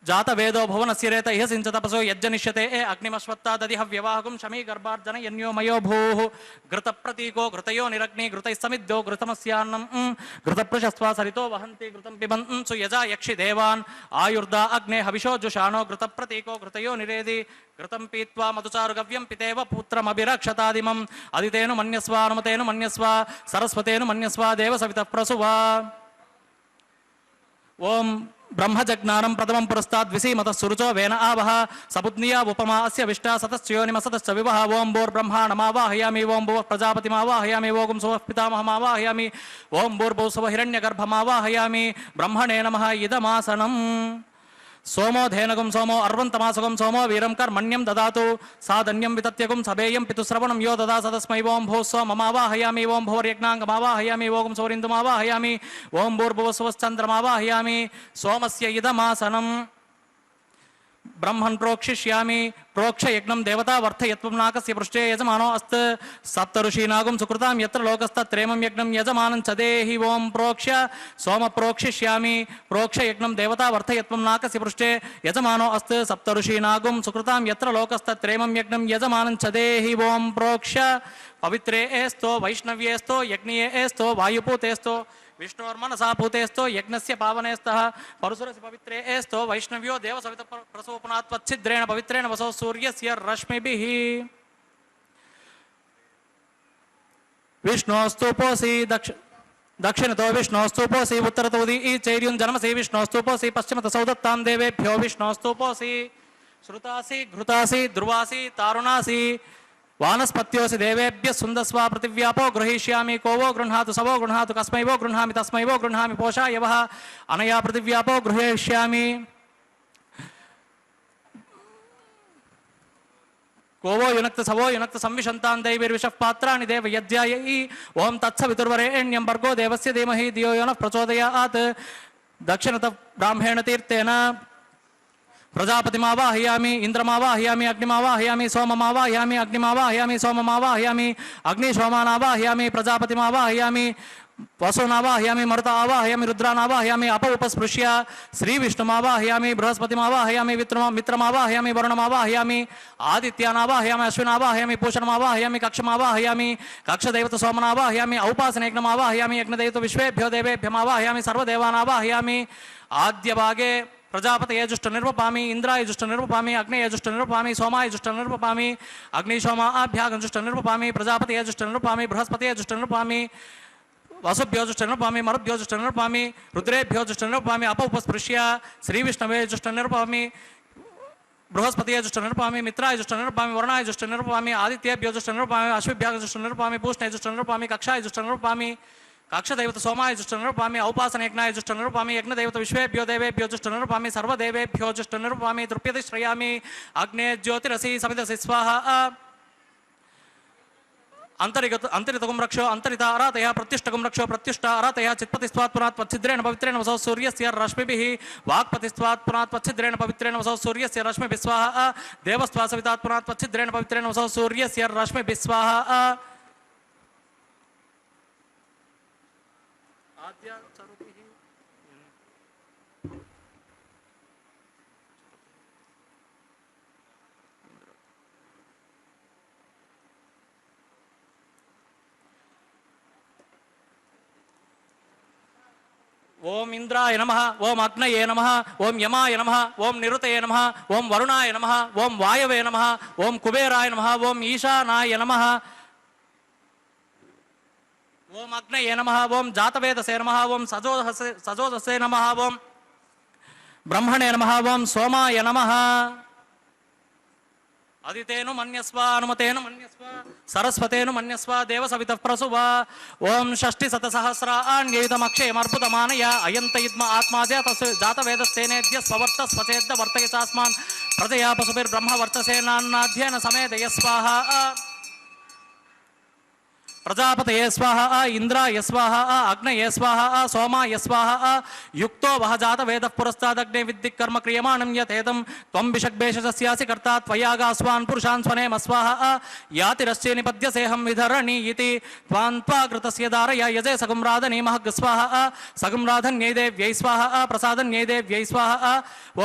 जातवेदो भुवनस्य रेत इह सिञ्च तपसो यज्जनिष्यते अग्निमश्वत्ता दधिः व्यवाहकं शमी गर्भार्जन यन्यो मयो भूः घृतप्रतीको घृतयो निरग्नि घृतैः समिद्धो घृतमस्यान्नं घृतप्रशस्त्वा सरितो वहन्ति घृतं पिबन् सुयजा यक्षि देवान् आयुर्दा अग्ने हविषो जुषाणो घृतप्रतीको घृतयो निरेदि घृतं पीत्वा मधुचारुगव्यं पितेव पुत्रमभिरक्षतादिमम् अदितेनु मन्यस्व अनुमतेनु मन्यस्व सरस्वतेनु मन्यस्व देवसवितः प्रसुवा ओम ब्रह्मजज्ञानं प्रथमं पुरस्ताद् विसीमतः सुरुचो वेन आवह सपुत्न्या उपमा अस्य विष्टा सतश्चयोनिमसतश्च विवह ओं भूर्ब्रह्माणमावाहयामि ओं भुवः प्रजापतिमावाहयामि ओं सुवः पितामहमावाहयामि ओं भूर्भुवः हिरण्यगर्भमावाहयामि ब्रह्मणे नमः इदमासनम् सोमो धेनगुं सोमो अर्वन्तमासुगं सोमो वीरं कर्मण्यं ददातु साधन्यं वितत्यगुं सभेयं पितुश्रवणं यो ददा सदस्मै ओं भूः सोममावाहयामि ओं भुवर्यज्ञाङ्गमावाहयामि ओं सौरिन्दुमावाहयामि ओं भूर्भुवस्वश्चन्द्रमावाहयामि सोमस्य इदमासनम् ब्रह्मन् प्रोक्षिष्यामि प्रोक्ष यज्ञं देवता वर्थयत्वं नाकस्य पृष्ठे यजमानो अस्त सप्तऋषीनागुं सुकृतां यत्र लोकस्तत्रेमं यज्ञं यजमानं च देहि ओं प्रोक्ष्य सोम प्रोक्षिष्यामि प्रोक्ष यज्ञं देवता वर्थयत्वं नाकस्य पृष्ठे यजमानो अस्त सप्तऋषीनागुं सुकृतां यत्र लोकस्तत्रेमं यज्ञं यजमानं च देहि ओं प्रोक्ष्य पवित्रे एस्तो वैष्णव्येस्तो यज्ञे एस्तो वायुपूतेस्तो विष्णोर्मनसा भूतेस्तो यज्ञस्य पावनेस्तः परशुरस्य पवित्रे एस्तो वैष्णव्यो देवसवित प्रसोपनात्वच्छिद्रेण पवित्रेण वसो सूर्यस्य रश्मिभिः विष्णोस्तुपोऽसि दक्षिणतो विष्णोस्तुपोऽसि उत्तरतो चैर्युञ्जनमसि विष्णोस्तुपोऽसि पश्चिमतो सौदत्तां देवेभ्यो विष्णोस्तुपोऽसि श्रुतासि घृतासि ध्रुवासि तारुणासि वानस्पत्योऽसि देवेभ्यः सुन्दस्वा पृथिव्यापो गृहीष्यामि को वो गृह्णातु सवो गृह्णातु कस्मै वो गृह्णामि तस्मै वो गृह्णामि पोषाय वः अनया पृथिव्यापो गृहीष्यामि को वो युनक्त सवो युनक्त संविशन्तान् दैवीर्विषः पात्राणि देव यज्ञायै ओं तत्सवितुर्वरेण्यं भर्गो देवस्य धीमहि धियो यो नः प्रचोदयात् दक्षिणतः ब्राह्मेण तीर्थेन प्रजापतिमावाहयामि इंद्रमावाहयामि अग्निमावाहयामि सोममावाहयामि अग्निमावाहयामि सोममावाहयामि अग्निशोमानावाहयामि प्रजापतिमावाहयामि वसुनावाहयामि मरुता आवाहयामि रुद्रानावाहयामि अप उपस्पृश्य श्रीविष्णुमावाहयामि बृहस्पतिमावाहयामि मित्रमावाहयामि वरुणमावाहयामि आदित्यानावाहयामि अश्विनावाहयामि पूषणमावाहयामि कक्षमावाहयामि कक्षदैवत सोमनावाहयामि औपासनयज्ञमावाहयामि यज्ञदैवत विश्वेभ्यो देवेभ्यमावाहयामि सर्वदेवानावाहयामि आद्यभागे प्रजापतये जुष्ट निर्वपामि इंद्राय जुष्ट निर्वपामि अग्नेय जुष्ट निर्वपामि सोमाय जुष्ट निर्वपामि अग्निशोमाभ्यागं जुष्ट निर्वपामि प्रजापतये जुष्ट निर्वपामि बृहस्पतये जुष्ट निर्वपामि वसुभ्यो जुष्ट निर्वपामि मरुभ्यो जुष्ट निर्वपामि रुद्रेभ्यो जुष्ट निर्वपामि अप उपस्पृश्य श्रीविष्णवे जुष्ट निर्वपामि बृहस्पतये जुष्ट निर्वपामि मित्राय जुष्ट निर्वपामि वरुणाय जुष्ट निर्वपामि आदित्येभ्यो जुष्ट निर्वपामि अश्विभ्याग जुष्ट निर्वपामि पूष्णे जुष्ट निर्वपामि कक्षाय जुष्ट निर्वपामि कक्षदैवत सोमाय जुष्ट निर्वपामि औपासनयज्ञाय जुष्ट निर्वपामि यज्ञदैवत विश्वेभ्यो देवेभ्यो जुष्ट निर्वपामि सर्वदेवेभ्यो जुष्ट निर्वपामि तृप्यति श्रयामि अग्ने ज्योतिरसि सवितसि स्वाहा अंतरितगुं रक्षो अंतरिता अरातया प्रतिष्ठगुं रक्षो प्रत्युष्टा अरातया चित्पतिस्त्वात्पुरात् वच्छिद्रेण पवित्रेण वसौ सूर्यस्य रश्मिभिः वाक्पतिस्त्वात्पुरात् वच्छिद्रेण पवित्रेण वसौ सूर्यस्य रश्मिभिः स्वाहा देवस्त्वा सवितात्पुरात् वच्छिद्रेण पवित्रेण वसौ सूर्यस्य रश्मिभिः स्वाहा ओम इंद्राय नमः ओम अग्नये नमः ओम यमाय नमः ओम निरुतये नमः ओम वरुणाय नमः ओम वायवे नमः ओम कुबेराय नमः ओम ईशानाय नमः ओम अग्नये नमः ओम जातवेदसे नमः ओम सजोदसे नमः ओम ब्रह्मणे नमः ओम सोमाय नमः अदितेनु मन्यस्व अनुमतेनु मन्यस्व सरस्वतेनु मन्यस्व देवसवितः प्रसुवा ओम षष्टिशतसहस्राण्ययुतमक्षयमर्पुतमानय अयन्त इद्म आत्माद्य जातवेदस्तेनेद्य स्ववर्त स्वचेद्य वर्तयसास्मान् प्रजया पशुभिर्ब्रह्म वर्तसेनान्नाध्ययन समेदय स्वाहा ప్రజాపతయే స్వాహ ఇంద్రాయ స్వాహ అగ్నయే స్వాహ సోమాయ స్వాహ యుక్తో వహ జాత వేద పురస్తాదగ్నే విద్ది కర్మ క్రియమాణం యతేదం త్వం విషగ్భేషస్యాసి కర్తా త్వయాగా స్వాన్ పురుషాన్ స్వనేమ స్వాహ యాతిరశ్చే నిపద్యసేహం విధరణి ఇతి త్వాంత్వాకృతస్య దారయ యజే సగుమ్రాధనీ మహగ్ స్వాహ సగుమ్రాధన్యై దేవ్యై స్వాహ ప్రసాదన్యై దేవ్యై స్వాహ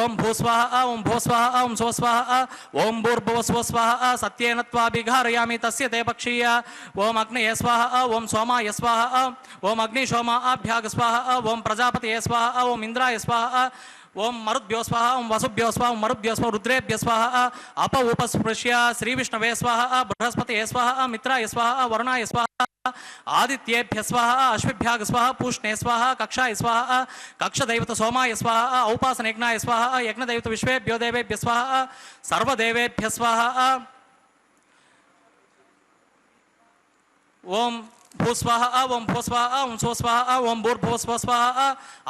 ఓం భూస్వాహ ఓం భూస్వాహ ఓం సోస్వాహ ఓం భూర్భువస్వస్వాహ సత్యేన త్వాభిఘారయామి తస్య తే పక్షీయ ఓం అగ్నయే స్వాహ ఓం సోమాయ స్వాహ ఓం అగ్నిశోమాభ్యాగ స్వాహ ఓం ప్రజాపతయే స్వాహ ఓం ఇంద్రాయ స్వాహ ఓం మరుద్భ్యో స్వాహ ఓం వసుభ్యో స్వాహ ఓం మరుద్భ్యో స్వాహ రుద్రేభ్య స్వాహ అప ఉపస్పృశ్య శ్రీవిష్ణవే స్వాహ బృహస్పతయే స్వాహ మిత్రాయ స్వాహ వరుణాయ స్వాహ ఆదిత్యేభ్య స్వాహ అశ్విభ్యాగ స్వాహ పూష్ణే స్వాహ కక్షాయ స్వాహ కక్షదైవత సోమాయ స్వాహ ఔపాసనయజ్ఞాయ స్వాహ యజ్ఞదైవత విశ్వేభ్యో దేవేభ్య స్వాహ సర్వదేవేభ్య స్వాహ ఓం భూస్వాహ ఓం భూస్వాహ ఓం సోస్వాహ ఓం భూర్భువస్వస్వాహ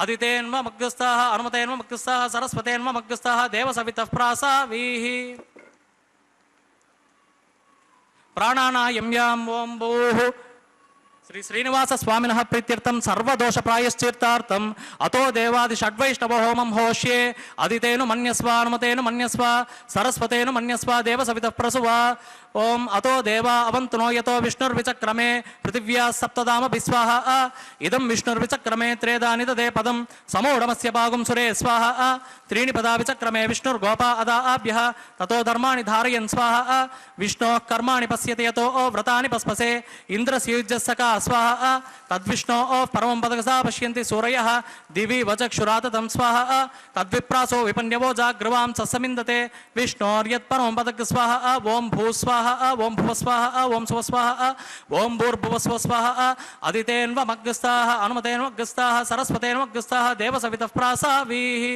అదితేన్వ మగ్గస్థాః అనుమతేన్వ మగ్గస్థాః సరస్వతేన్వ మగ్గస్థాః దేవసవితః ప్రాసావీః ప్రాణానాయమ్యాం ఓం భూః శ్రీ శ్రీనివాస స్వామినః ప్రీత్యర్థం సర్వదోష ప్రాయశ్చిత్తార్థం అతో దేవాది షడ్వైష్ణవ హోమం హోష్యే అదితేను మన్యస్వ అనుమతేను మన్యస్వ సరస్వతేను మన్యస్వ దేవసవితః ప్రసువ ఓం అతో దేవా అవంతునో యతో విష్ణుర్విచక్రమే పృథివ్యా సప్తదామ విస్వాహ ఇదం విష్ణుర్విచక్రమే త్రేదాని తదే పదం సమూఢమస్య భాగం సురే స్వాహ త్రీణి పదా విచక్రమే విష్ణుర్గోపా అదాభ్యః తతో ధర్మాణి ధారయన్ స్వాహ విష్ణోః కర్మాణి పశ్యతి యతో వ్రతాని పస్పసే ఇంద్రస్యుజ్యస్సకా స్వాహ తద్విష్ణోః పరమం పదకసా పశ్యంతి సూరయః దివి వచక్షురాతతం స్వాహ తద్విప్రాసో విపన్యవో జాగ్రవాం సస్సమిందతే విష్ణోర్యత్పరమం పదక స్వాహ ఓం భూస్వాహ ఓం భువస్వాహ ఓం సువస్వాహ ఓం భూర్భువస్వస్వాహ అదితేన్వ మగ్గస్థాః అనుమతేన్వ మగ్గస్థాః సరస్వతేన్వ మగ్గస్థాః దేవసవితః ప్రాసావీః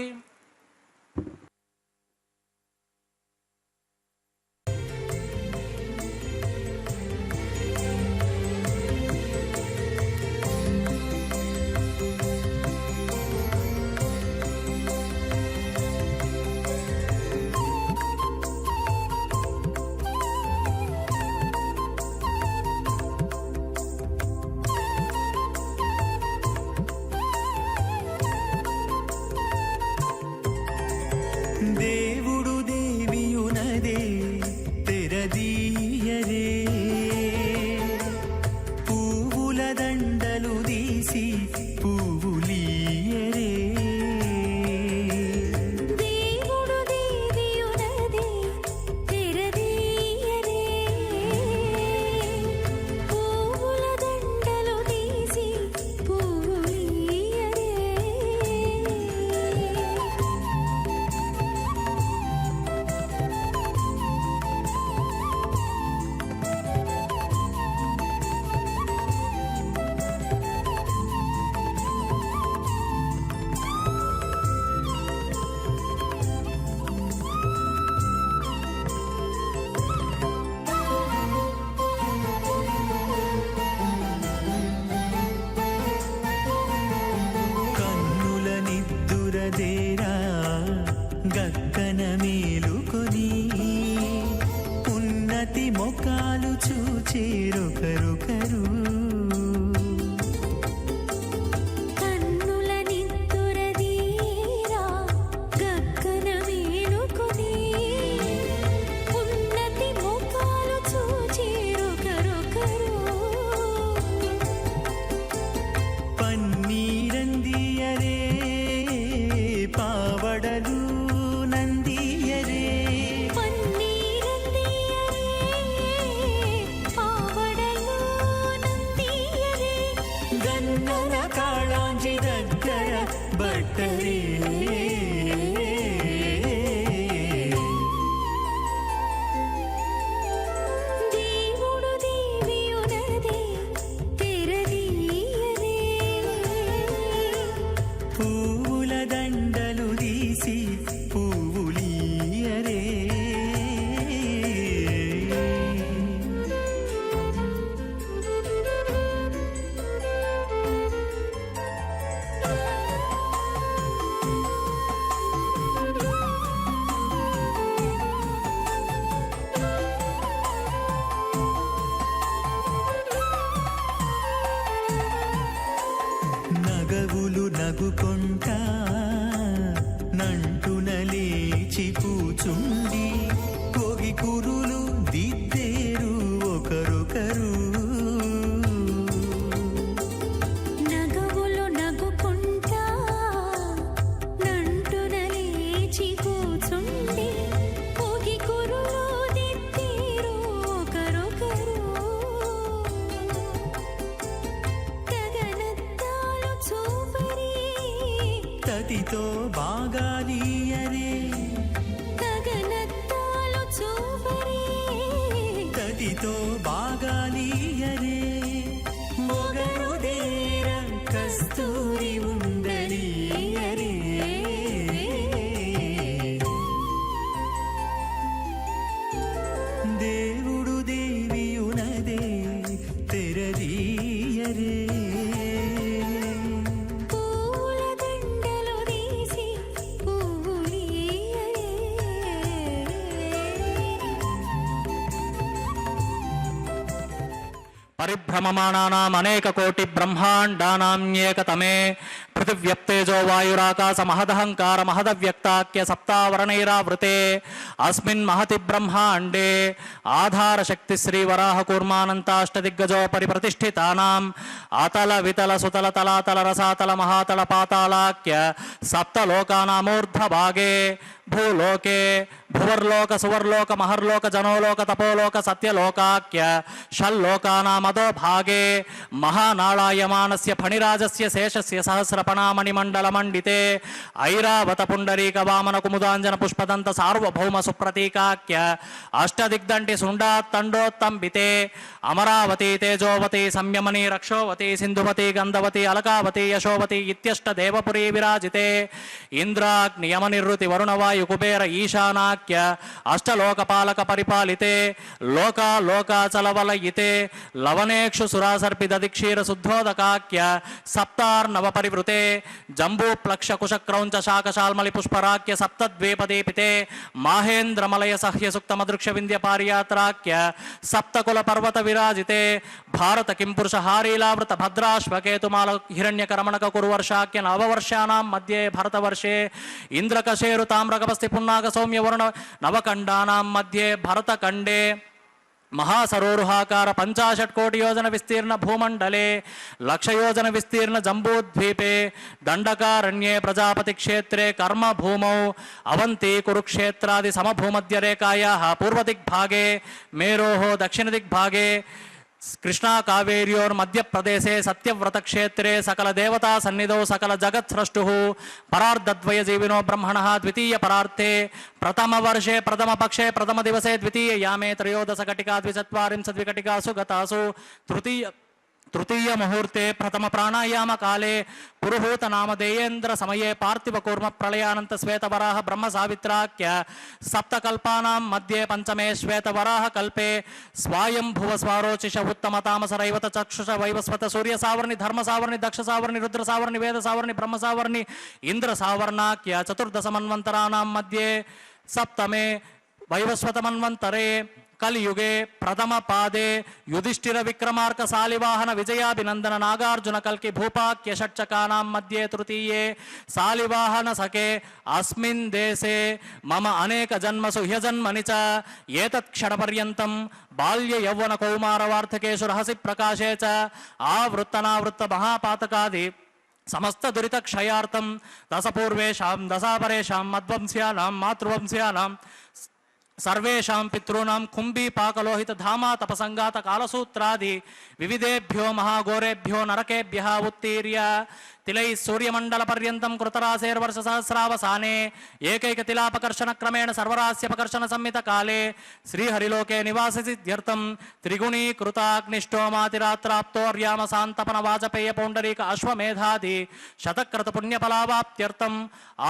దేవుడు దేవియునదే తెరదీయరే పువ్వుల దండలు తీసి పువ్వులీయరే దేవుడు దేవియునదే తెరదీయరే పువ్వుల దండలు తీసి పువ్వులీయరే కన్నుల నిద్దురదేరా గక్కన మేలుకొని ఉన్నతి మొకాలు చూచేరొకరొకరు కన్నుల నిద్దురదీరా గక్కన మేలుకొని ఉన్నతి ముఖాలు చూచిరొకరొకరు పన్నీరందియరే పావడలు నందియరే పన్నీరందియరే పావడలు నందియరే గన్నన కాళాంజి దగ్గర బట్టరే దేవుడు దేవియునదే తెరదీయరే పువ్వుల దండలు తీసి పువ్వులీయరే నవ్వుకుంటా నంటున లేచి కూచుండి కోగి కురులు దిద్దేరు ఒకరొకరు నగవులు నగుకుంటా నంటున లేచి కూచుండి కోగి కురులు దిద్దేరు ఒకరొకరు గగనత్తాలు చూపరి తతితో బాగాలియరే గగనత్తాలు చూపరి తతితో బాగాలియరే మొగరుదేర కస్తూరి ఉండలియరే దేవుడు దేవియునదే తెరదీయరే పూల దండలు తీసి పూలియరే పరిభ్రమమాణానాం అనేక కోటి బ్రహ్మాండానామ్యేకతమే పృథివ్యప్తేజో వాయురాకాశ మహదహంకార మహదవ్యక్తాఖ్య సప్తావరణైరావృతే అస్మిన్ మహతి బ్రహ్మాండే ఆధార శక్తి శ్రీ వరాహ కూర్మానంతాష్టదిగ్గజోపరి ప్రతిష్ఠితానాం అతల వితల సుతల తలాతల రసాతల మహాతల పాతాళాఖ్య సప్తలోకానామూర్ధ్వభాగే భూలోకే భువర్లోక సువర్లోక మహర్లోక జనోలోక తపోలోక సత్యలోకాఖ్య షల్లోకానామదో భాగే మహానాళాయమానస్య ఫణిరాజస్య శేషస్య సహస్రపణామణిమండలమండితే ఐరావత పుండరీక వామన కుముదాంజన పుష్పదంత సార్వభౌమ సుప్రతీకాఖ్య అష్టదిగ్దంటి శృండాత్తండోత్తంబితే అమరావతి తేజోవతి సంయమని రక్షోవతి సింధువతి గంధవతి అలకావతి యశోవతి ఇత్యష్ట దేవపురీ విరాజితే ఇంద్రాగ్నియమ నిర్వృతి వరుణవాయు కుబేర ఈశానాఖ్య అష్టలోకపాలక పరిపాలితే లోకా లోకాచలవలయితే లవనేక్షు సురాసర్పి దదిక్షీర శుద్ధోదకాఖ్య సప్తార్నవ పరివృతే జంబూప్లక్ష కుశక్రౌంచ శాకశాల్మలి పుష్పరాఖ్య సప్తద్వీపదీపితే మాహేంద్రమలయ సహ్య సుక్తమదృక్ష వింధ్య పారియాత్రాఖ్య సప్తకుల పర్వత విరాజితే భారత కింపురుష హారీలావృత భద్రాశ్వకేతుమాల హిరణ్యకరమణక కురువర్షాఖ్య నవవర్షానాం మధ్యే భరతవర్షే ఇంద్రకశేరు తామ్రకపస్తి పున్నాగ సౌమ్య వరుణ నవకండానాం మధ్యే భరతఖండే మహాసరోరుహాకార 50 కోటి యోజన విస్తీర్ణ భూమండలే 1,00,000 యోజన విస్తీర్ణ జంబూద్వీపే దండకారణ్యే ప్రజాపతి క్షేత్రే కర్మభూమౌ అవంతి కురుక్షేత్రాది సమభూమధ్యరేఖాయాః పూర్వదిగ్భాగే మేరోః దక్షిణదిగ్భాగే కృష్ణా కావేర్యోర్ మధ్యప్రదేశే సత్యవ్రత క్షేత్రే సకల దేవతా సన్నిధౌ సకల జగత్స్రష్టు పరార్ధద్వయ జీవినో బ్రహ్మణ ద్వితీయ పరార్థే ప్రథమ వర్షే ప్రథమ పక్షే ప్రథమ దివసే ద్వితీయ యామే త్రయోదశ ఘటికా ద్విచత్వారింశద్విఘటికాసు గతాసు తృతీయ ముహూర్తే ప్రథమ ప్రాణాయామ కాలే పురుహూత నామధేయేంద్ర సమయే పార్థివ కూర్మ ప్రళయానంత శ్వేతవరాహ బ్రహ్మ సావిత్రాఖ్య సప్తకల్పానాం మధ్యే పంచమే శ్వేతవరాహ కల్పే స్వాయంభువ స్వారోచిష ఉత్తమ తామస రైవత చక్షుష వైవస్వత సూర్య సావర్ణి ధర్మ సావర్ణి దక్ష సావర్ణి రుద్ర సావర్ణి వేద సావర్ణి బ్రహ్మ సావర్ణి ఇంద్ర సావర్ణాఖ్య చతుర్దశ మన్వంతరానాం మధ్యే సప్తమే వైవస్వత మన్వంతరే కలియుగే ప్రథమ పాదే యుధిష్ఠిర విక్రమార్క సాలివాహన విజయాభినందన నాగార్జున కల్కి భూపాక్య షట్చకానాం మధ్యే తృతీయే సాలివాహన సకే అస్మిన్ దేశే మమ అనేక జన్మసు హ్యజన్మని చ ఏతత్ క్షణపర్యంతం బాల్య యౌవన కౌమార వార్ధకేషు రహసి ప్రకాశే చ ఆవృత్తనావృత్త మహాపాతకాది సమస్త దురిత క్షయార్థం దశపూర్వేషాం దశాపరేషాం మధ్వంస్యానాం మాతృవంస్యానాం సర్వేషాం పితॄణాం కుంభీ పాకలోహిత ధామా తపసంగాత కాలసూత్రాది వివిధేభ్యో మహాఘోరేభ్యో నరకేభ్యః ఉత్తీర్య తిలై సూర్యమండల పర్యంతం కృతరాశేర్వర్ష సహస్రావసానే ఏకైక తిలాపకర్షణ క్రమేణ సర్వరాస్యపకర్షణ సంహిత కాలే శ్రీహరిలోకే నివాసి సిద్ధ్యర్థం త్రిగుణీకృతాగ్నిష్టోమాతిరాత్రాప్తోర్యామ సాంతపన వాజపేయ పౌండరీక అశ్వమేధాది శతక్రత పుణ్యఫలావాప్త్యర్థం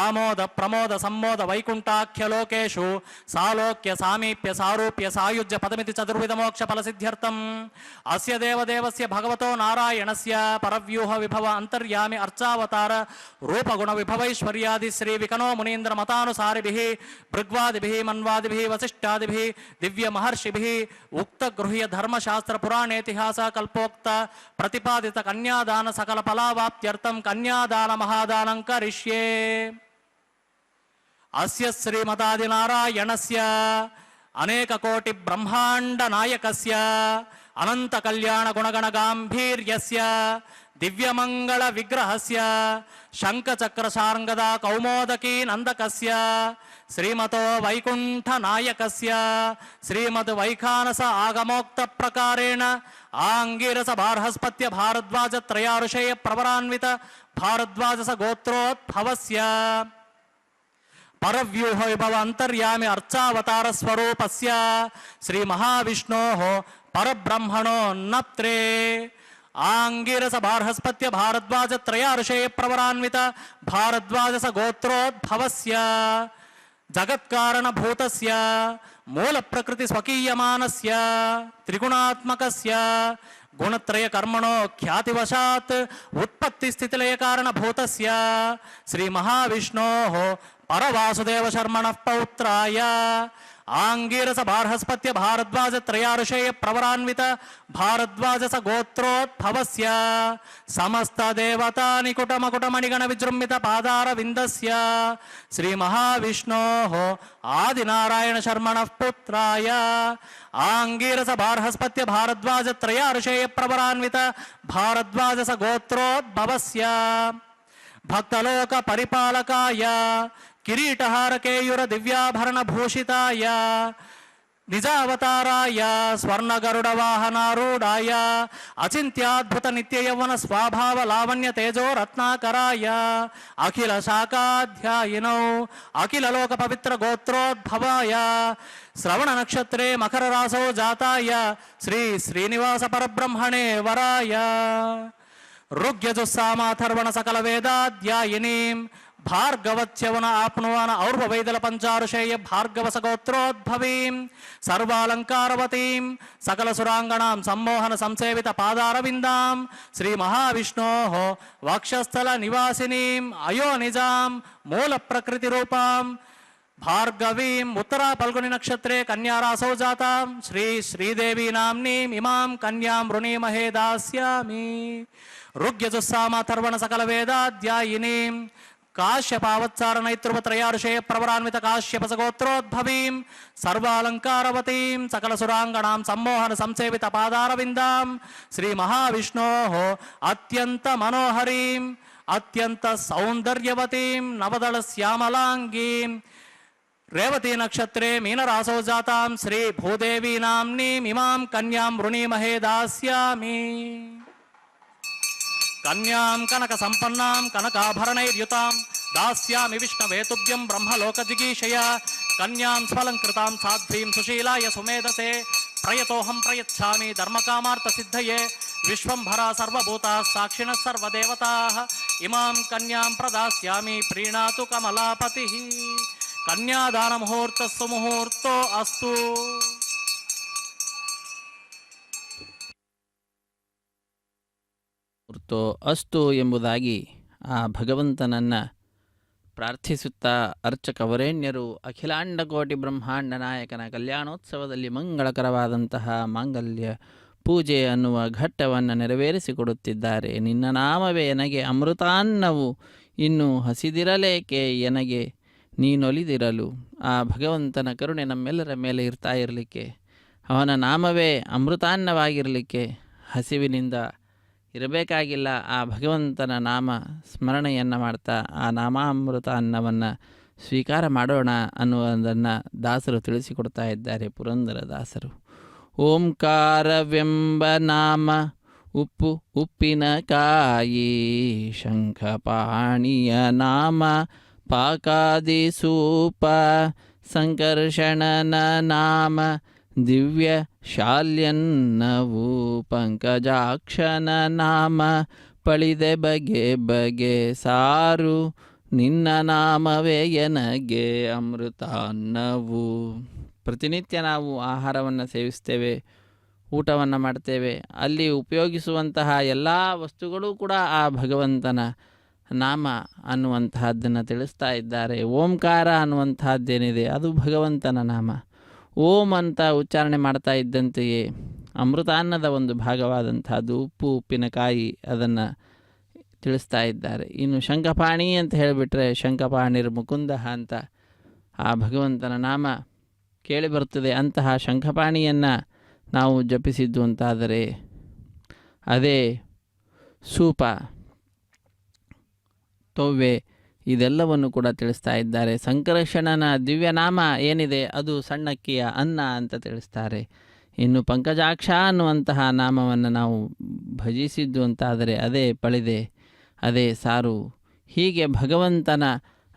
ఆమోద ప్రమోద సమ్మోద వైకుంఠాఖ్యలోకేషు సాలోక్య సామీప్య సారూప్య సాయుజ్య పదమితి చతుర్విధ మోక్ష ఫలసిద్ధ్యర్థం అస్య దేవదేవస్య భగవతో నారాయణస్య పరవ్యూహ విభవ అంతర్యామి ಅರ್ಚಾವತಾರ ರೂಪಗುಣ ವಿಭವೈಶ್ವರ್ಯಾದಿ ಶ್ರೀ ವಿಕನೋ ಮುನೀಂದ್ರ ಮತಾನುಸಾರಿಭಿಃ ಭೃಗ್ವಾದಿಭಿಃ ಮನ್ವಾದಿಭಿಃ ವಸಿಷ್ಠಾದಿಭಿಃ ದಿವ್ಯ ಮಹರ್ಷಿಭಿಃ ಉಕ್ತ ಗೃಹ್ಯ ಧರ್ಮಶಾಸ್ತ್ರ ಪುರಾಣೇತಿಹಾಸ ಕಲ್ಪೋಕ್ತ ಪ್ರತಿಪಾದಿತ ಕನ್ಯಾದಾನ ಸಕಲ ಫಲಾವಾಪ್ತ್ಯರ್ಥಂ ಕನ್ಯಾದಾನ ಮಹಾದಾನಂ ಕರಿಷ್ಯೇ. ಅಸ್ಯ ಶ್ರೀಮದಾದಿನಾರಾಯಣಸ್ಯ ಅನೇಕ ಕೋಟಿ ಬ್ರಹ್ಮಾಂಡ ನಾಯಕಸ್ಯ ಅನಂತ ಕಲ್ಯಾಣ ಗುಣಗಣ ಗಾಂಭೀರ್ಯಸ್ಯ ದಿವ್ಯಮಂಗಳ ವಿಗ್ರಹಸ್ಯ ಶಂಖಚಕ್ರ ಶಾರ್ಂಗದ ಕೌಮೋದಕಿ ನಂದಕಸ್ಯ ಶ್ರೀಮತೋ ವೈಕುಂಠ ನಾಯಕಸ್ಯ ಶ್ರೀಮದ್ ವೈಖಾನಸ ಆಗಮೋಕ್ತ ಪ್ರಕಾರೇಣ ಆಂಗಿರಸ ಬಾರ್ಹಸ್ಪತ್ಯ ಭಾರದ್ವಾಜ ತ್ರಯಾಋಷೇಯ ಪ್ರವರಾನ್ವಿತ ಭಾರದ್ವಾಜಸ ಗೋತ್ರೋದ್ಭವಸ್ಯ ಪರವ್ಯೂಹ ವಿಭವ ಅಂತರ್ಯಾಮಿ ಅರ್ಚಾವತಾರ ಸ್ವರೂಪಸ್ಯ ಶ್ರೀ ಮಹಾವಿಷ್ಣೋಃ ಪರಬ್ರಹ್ಮಣೋ ನಪ್ತ್ರೇ ಆಂಗಿರಸ ಬಾರ್ಹಸ್ಪತ್ಯ ಭಾರದ್ವಾಜ ತ್ರಯಾಋಷೇಯ ಪ್ರವರಾನ್ವಿತ ಭಾರದ್ವಾಜಸ ಗೋತ್ರೋದ್ಭವಸ್ಯ ಜಗತ್ಕಾರಣಭೂತಸ್ಯ ಮೂಲ ಪ್ರಕೃತಿ ಸ್ವಕೀಯಮಾನಸ್ಯ ತ್ರಿಗುಣಾತ್ಮಕಸ್ಯ ಗುಣತ್ರಯ ಕರ್ಮಣೋ ಖ್ಯಾತಿವಶಾತ್ ಉತ್ಪತ್ತಿ ಸ್ಥಿತಿಲಯ ಕಾರಣಭೂತಸ್ಯ ಶ್ರೀ ಮಹಾವಿಷ್ಣೋಃ ಪರವಾಸುದೇವ ಶರ್ಮಣಃ ಪೌತ್ರಾಯ ಆಂಗಿರಸ ಬಾರ್ಹಸ್ಪತ್ಯ ಭಾರದ್ವಾಜ ತ್ರಯಾಋಷೇಯ ಪ್ರವರಾನ್ವಿತ ಭಾರದ್ವಾಜಸ ಗೋತ್ರೋದ್ಭವಸ್ಯ ಸಮಸ್ತ ದೇವತಾ ನಿಕುಟ ಮಕುಟ ಮಣಿಗಣ ವಿಜೃಂಭಿತ ಪಾದಾರ ವಿಂದಸ್ಯ ಶ್ರೀ ಮಹಾವಿಷ್ಣೋಃ ಆದಿನಾರಾಯಣ ಶರ್ಮಣಃ ಪುತ್ರಾಯ ಆಂಗಿರಸ ಬಾರ್ಹಸ್ಪತ್ಯ ಭಾರದ್ವಾಜ ತ್ರಯಾಋಷೇಯ ಪ್ರವರಾನ್ವಿತ ಭಾರದ್ವಾಜಸ ಗೋತ್ರೋದ್ಭವಸ್ಯ ಭಕ್ತಲೋಕ ಪರಿಪಾಲಕಾಯ ಕಿರೀಟಹಾರ ಕೇಯೂರ ದಿವ್ಯಾಭರಣ ಭೂಷಿತಾಯ ನಿಜಾವತಾರಾಯ ಸ್ವರ್ಣ ಗರುಡ ವಾಹನಾರೂಢಾಯ ಅಚಿಂತ್ಯಾದ್ಭುತ ನಿತ್ಯ ಯೌವನ ಸ್ವಭಾವ ಲಾವಣ್ಯ ತೇಜೋ ರತ್ನಾಕರಾಯ ಅಖಿಲ ಶಾಖಾಧ್ಯಾಯಿನೌ ಅಖಿಲ ಲೋಕ ಪವಿತ್ರ ಗೋತ್ರೋದ್ಭವಾಯ ಶ್ರವಣ ನಕ್ಷತ್ರೇ ಮಕರ ರಾಸೋ ಜಾತಾಯ ಶ್ರೀ ಶ್ರೀನಿವಾಸ ಪರಬ್ರಹ್ಮಣೇ ವರಾಯ ಋಗ್ಯಜುಸ್ಸಾಮಾಥರ್ವಣ ಸಕಲ ವೇದಾಧ್ಯಾಯಿನೀಂ ಭಾರ್ಗವಚ್ಯವನ ಆಪ್ನುವನ ಔರ್ವವೈದಲ ಪಂಚಾರುಷೇಯ ಭಾರ್ಗವಸ ಗೋತ್ರೋದ್ಭವೀಂ ಸರ್ವಾಲಂಕಾರವತೀಂ ಸಕಲ ಸುರಾಂಗಣಾಂ ಸಮ್ಮೋಹನ ಸಂಸೇವಿತ ಪಾದಾರವಿಂದಾಂ ಶ್ರೀ ಮಹಾವಿಷ್ಣೋಃ ವಕ್ಷಸ್ಥಲ ನಿವಾಸಿನೀಂ ಅಯೋನಿಜಾಂ ಮೂಲ ಪ್ರಕೃತಿ ರೂಪಾಂ ಭಾರ್ಗವೀಂ ಉತ್ತರ ಫಲ್ಗುನಿ ನಕ್ಷತ್ರೇ ಕನ್ಯಾರಾಸೌ ಜಾತಾಂ ಶ್ರೀ ಶ್ರೀದೇವಿ ನಾಮ್ನೀಂ ಇಮಾಂ ಕನ್ಯಾಂ ವೃಣೀಮಹೇ ದಾಸ್ಯಾಮಿ ಋಗ್ಯಜುಸ್ಸಾಮಾಥರ್ವಣ ಸಕಲ ವೇದಾಧ್ಯಾಯಿನೀಂ ಕಾಶ್ಯಪಾವತ್ಸಾರ ನೈತೃಪ ತ್ರಯಾಋಷೇಯ ಪ್ರವರಾನ್ವಿತ ಕಾಶ್ಯಪಸ ಗೋತ್ರೋದ್ಭವೀಂ ಸರ್ವಾಲಂಕಾರವತೀಂ ಸಕಲ ಸುರಾಂಗಣಾಂ ಸಮ್ಮೋಹನ ಸಂಸೇವಿತ ಪಾದಾರವಿಂದಾಂ ಶ್ರೀ ಮಹಾವಿಷ್ಣೋಃ ಅತ್ಯಂತ ಮನೋಹರೀಂ ಅತ್ಯಂತ ಸೌಂದರ್ಯವತೀಂ ನವದಳ ಶ್ಯಾಮಲಾಂಗೀಂ ರೇವತಿ ನಕ್ಷತ್ರೇ ಮೀನರಾಸೌ ಜಾತಾಂ ಶ್ರೀ ಭೂದೇವಿ ನಾಮ್ನೀಂ ಇಮಾಂ ಕನ್ಯಾಂ ವೃಣೀಮಹೇ ದಾಸ್ಯಾಮಿ ಕನ್ಯಾಂ ಕನಕ ಸಂಪನ್ನಾಂ ಕನಕಾಭರಣೈರ್ಯುತಾಂ ದಾಸ್ಯಾಮಿ ವಿಷ್ಣವೇ ತುಭ್ಯಂ ಬ್ರಹ್ಮಲೋಕ ಜಿಗೀಷಯ ಕನ್ಯಾಂ ಸ್ವಲಂಕೃತಾಂ ಸಾಧ್ವೀಂ ಸುಶೀಲಾಯ ಸುಮೇಧಸೆ ಪ್ರಯತೋಹಂ ಪ್ರಯಚ್ಛಾಮಿ ಧರ್ಮಕಾಮಾರ್ಥ ಸಿದ್ಧಯೇ ವಿಶ್ವಂಭರ ಸರ್ವಭೂತಾಃ ಸಾಕ್ಷಿಣಃ ಸರ್ವದೇವತಾಃ ಇಮಾಂ ಕನ್ಯಾಂ ಪ್ರದಾಸ್ಯಾಮಿ ಪ್ರೀಣಾತು ಕಮಲಾಪತಿಃ ಕನ್ಯಾದಾನ ಮುಹೂರ್ತಃ ಸುಮುಹೂರ್ತೋ ಅಸ್ತು. ಮುಹೂರ್ತೋ ಅಸ್ತು ಎಂಬುದಾಗಿ ಆ ಭಗವಂತನನ್ನು ಪ್ರಾರ್ಥಿಸುತ್ತಾ ಅರ್ಚಕ ವರೇಣ್ಯರು ಅಖಿಲಾಂಡ ಕೋಟಿ ಬ್ರಹ್ಮಾಂಡ ನಾಯಕನ ಕಲ್ಯಾಣೋತ್ಸವದಲ್ಲಿ ಮಂಗಳಕರವಾದಂತಹ ಮಾಂಗಲ್ಯ ಪೂಜೆ ಅನ್ನುವ ಘಟ್ಟವನ್ನು ನೆರವೇರಿಸಿಕೊಡುತ್ತಿದ್ದಾರೆ. ನಿನ್ನ ನಾಮವೇ ಎನಗೆ ಅಮೃತಾನ್ನವು ಇನ್ನು ಹಸಿದಿರಲೇಕೆ ಎನಗೆ ನೀನೊಲಿದಿರಲು. ಆ ಭಗವಂತನ ಕರುಣೆ ನಮ್ಮೆಲ್ಲರ ಮೇಲೆ ಇರ್ತಾ ಇರಲಿಕ್ಕೆ, ಅವನ ನಾಮವೇ ಅಮೃತಾನ್ನವಾಗಿರಲಿಕ್ಕೆ ಹಸಿವಿನಿಂದ ಇರಬೇಕಾಗಿಲ್ಲ. ಆ ಭಗವಂತನ ನಾಮ ಸ್ಮರಣೆಯನ್ನು ಮಾಡ್ತಾ ಆ ನಾಮಾಮೃತ ಅನ್ನವನ್ನು ಸ್ವೀಕಾರ ಮಾಡೋಣ ಅನ್ನುವುದನ್ನು ದಾಸರು ತಿಳಿಸಿಕೊಡ್ತಾ ಇದ್ದಾರೆ. ಪುರಂದರ ದಾಸರು ಓಂಕಾರವೆಂಬ ನಾಮ ಉಪ್ಪು ಉಪ್ಪಿನಕಾಯಿ, ಶಂಖಪಾಣಿಯ ನಾಮ ಪಾಕಾದಿ ಸೂಪ, ಸಂಕರ್ಷಣನ ನಾಮ ದಿವ್ಯ ಶಾಲ್ಯನ್ನವು, ಪಂಕಜಾಕ್ಷನ ನಾಮ ಪಳಿದೆ ಬಗೆ ಬಗೆ ಸಾರು, ನಿನ್ನ ನಾಮವೇ ಎನಗೆ ಅಮೃತಾನ್ನವು. ಪ್ರತಿನಿತ್ಯ ನಾವು ಆಹಾರವನ್ನು ಸೇವಿಸ್ತೇವೆ, ಊಟವನ್ನು ಮಾಡ್ತೇವೆ. ಅಲ್ಲಿ ಉಪಯೋಗಿಸುವಂತಹ ಎಲ್ಲ ವಸ್ತುಗಳೂ ಕೂಡ ಆ ಭಗವಂತನ ನಾಮ ಅನ್ನುವಂತಹದ್ದನ್ನು ತಿಳಿಸ್ತಾ ಇದ್ದಾರೆ. ಓಂಕಾರ ಅನ್ನುವಂತಹದ್ದೇನಿದೆ ಅದು ಭಗವಂತನ ನಾಮ. ಓಂ ಅಂತ ಉಚ್ಚಾರಣೆ ಮಾಡ್ತಾ ಇದ್ದಂತೆಯೇ ಅಮೃತಾನ್ನದ ಒಂದು ಭಾಗವಾದಂಥದ್ದು ಉಪ್ಪು ಉಪ್ಪಿನಕಾಯಿ ಅದನ್ನು ತಿಳಿಸ್ತಾ ಇದ್ದಾರೆ. ಇನ್ನು ಶಂಖಪಾಣಿ ಅಂತ ಹೇಳಿಬಿಟ್ರೆ ಶಂಖಪಾಣಿರ್ ಮುಕುಂದ ಅಂತ ಆ ಭಗವಂತನ ನಾಮ ಕೇಳಿ ಬರುತ್ತದೆ. ಅಂತಹ ಶಂಖಪಾಣಿಯನ್ನು ನಾವು ಜಪಿಸಿದ್ದು ಅಂತಾದರೆ ಅದೇ ಸೂಪ ತೊವ್ವೆ ಇದೆಲ್ಲವನ್ನು ಕೂಡ ತಿಳಿಸ್ತಾ ಇದ್ದಾರೆ. ಸಂಕರ್ಷಣನ ದಿವ್ಯನಾಮ ಏನಿದೆ ಅದು ಸಣ್ಣಕ್ಕಿಯ ಅನ್ನ ಅಂತ ತಿಳಿಸ್ತಾರೆ. ಇನ್ನು ಪಂಕಜಾಕ್ಷ ಅನ್ನುವಂತಹ ನಾಮವನ್ನು ನಾವು ಭಜಿಸಿದ್ದು ಅಂತಾದರೆ ಅದೇ ಪಳಿದೆ, ಅದೇ ಸಾರು. ಹೀಗೆ ಭಗವಂತನ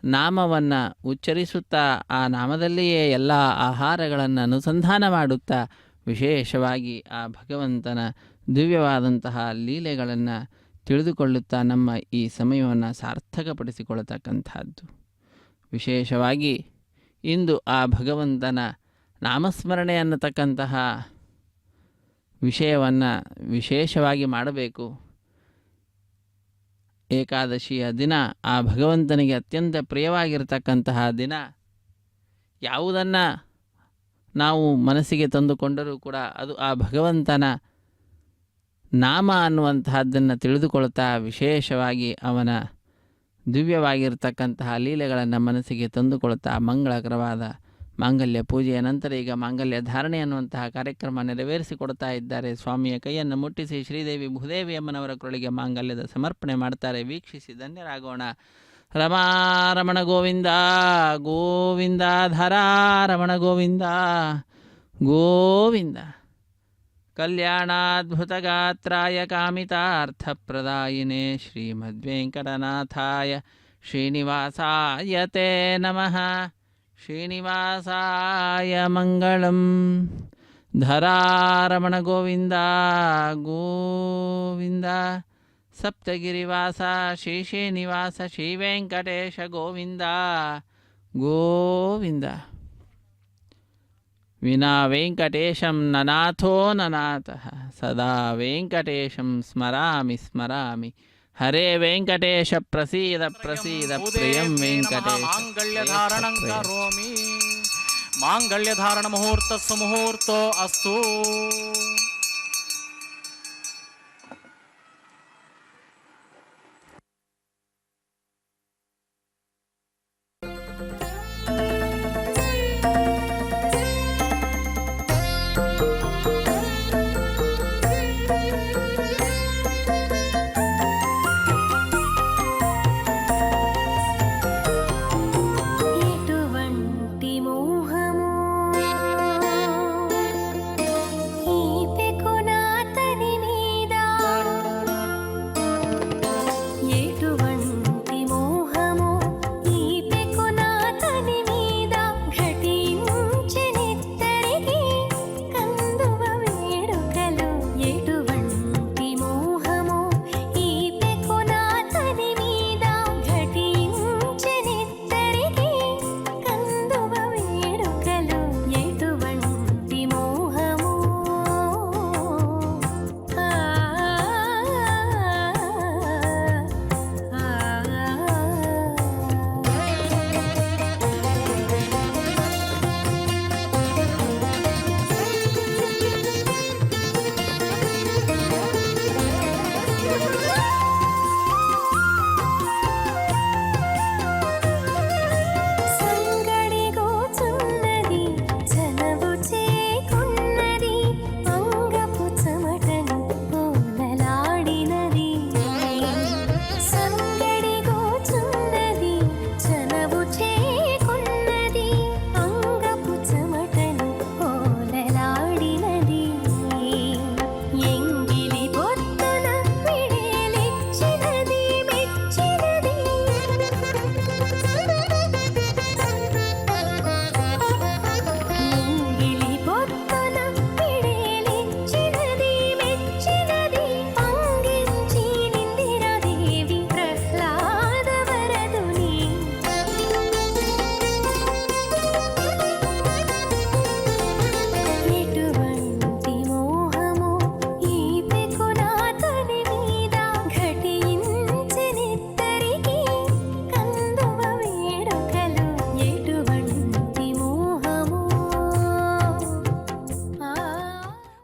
ನಾಮವನ್ನು ಉಚ್ಚರಿಸುತ್ತಾ ಆ ನಾಮದಲ್ಲಿಯೇ ಎಲ್ಲ ಆಹಾರಗಳನ್ನು ಅನುಸಂಧಾನ ಮಾಡುತ್ತಾ ವಿಶೇಷವಾಗಿ ಆ ಭಗವಂತನ ದಿವ್ಯವಾದಂತಹ ಲೀಲೆಗಳನ್ನು ತಿಳಿದುಕೊಳ್ಳುತ್ತಾ ನಮ್ಮ ಈ ಸಮಯವನ್ನು ಸಾರ್ಥಕಪಡಿಸಿಕೊಳ್ಳತಕ್ಕಂಥದ್ದು. ವಿಶೇಷವಾಗಿ ಇಂದು ಆ ಭಗವಂತನ ನಾಮಸ್ಮರಣೆ ಅನ್ನತಕ್ಕಂತಹ ವಿಷಯವನ್ನು ವಿಶೇಷವಾಗಿ ಮಾಡಬೇಕು. ಏಕಾದಶಿಯ ದಿನ ಆ ಭಗವಂತನಿಗೆ ಅತ್ಯಂತ ಪ್ರಿಯವಾಗಿರತಕ್ಕಂತಹ ದಿನ. ಯಾವುದನ್ನು ನಾವು ಮನಸ್ಸಿಗೆ ತಂದುಕೊಂಡರೂ ಕೂಡ ಅದು ಆ ಭಗವಂತನ ನಾಮ ಅನ್ನುವಂತಹದ್ದನ್ನು ತಿಳಿದುಕೊಳ್ತಾ ವಿಶೇಷವಾಗಿ ಅವನ ದಿವ್ಯವಾಗಿರ್ತಕ್ಕಂತಹ ಲೀಲೆಗಳನ್ನು ಮನಸ್ಸಿಗೆ ತಂದುಕೊಳ್ತಾ ಮಂಗಳಕರವಾದ ಮಾಂಗಲ್ಯ ಪೂಜೆಯ ನಂತರ ಈಗ ಮಾಂಗಲ್ಯ ಧಾರಣೆ ಅನ್ನುವಂತಹ ಕಾರ್ಯಕ್ರಮ ನೆರವೇರಿಸಿಕೊಡ್ತಾ ಇದ್ದಾರೆ. ಸ್ವಾಮಿಯ ಕೈಯನ್ನು ಮುಟ್ಟಿಸಿ ಶ್ರೀದೇವಿ ಭೂದೇವಿ ಅಮ್ಮನವರ ಕೊರಳಿಗೆ ಮಾಂಗಲ್ಯದ ಸಮರ್ಪಣೆ ಮಾಡ್ತಾರೆ. ವೀಕ್ಷಿಸಿ ಧನ್ಯರಾಗೋಣ. ರಮಾರಮಣ ಗೋವಿಂದ ಗೋವಿಂದ ಧರಾರಮಣ ಗೋವಿಂದ ಗೋವಿಂದ. ಕಲ್ಯಾಣಾದ್ಭುತಗಾತ್ರಾಯ ಕಾಮಿತಾರ್ಥಪ್ರದಾಯಿನೇ ಶ್ರೀಮದ್ವೆಂಕಟನಾಥಾಯ ಶ್ರೀನಿವಾಸಾಯ ತೇ ನಮಃ. ಶ್ರೀನಿವಾಸಾಯ ಮಂಗಳಂ. ಧರಾರಮಣ ಗೋವಿಂದ ಗೋವಿಂದ. ಸಪ್ತಗಿರಿವಾಸ ಶ್ರೀನಿವಾಸ ಶ್ರೀವೆಂಕಟೇಶ ಗೋವಿಂದ ಗೋವಿಂದ. ವಿನಾ ವೆಂಕಟೇಶಂ ನನಾಥೋ ನನಾಥಃ ಸದಾ ವೆಂಕಟೇಶಂ ಸ್ಮರಾಮಿ ಸ್ಮರಾಮಿ. ಹರೇ ವೆಂಕಟೇಶ ಪ್ರಸೀದ ಪ್ರಸೀದ ಪ್ರಿಯಂ ವೆಂಕಟೇಶ. ಮಾಂಗಲ್ಯಧಾರಣಂ ಕರೋಮಿ. ಮಾಂಗಲ್ಯಧಾರಣ ಮುಹೂರ್ತ ಸುಮುಹೂರ್ತೋ ಅಸ್ತು. ఎటువంటి మోహము ఈ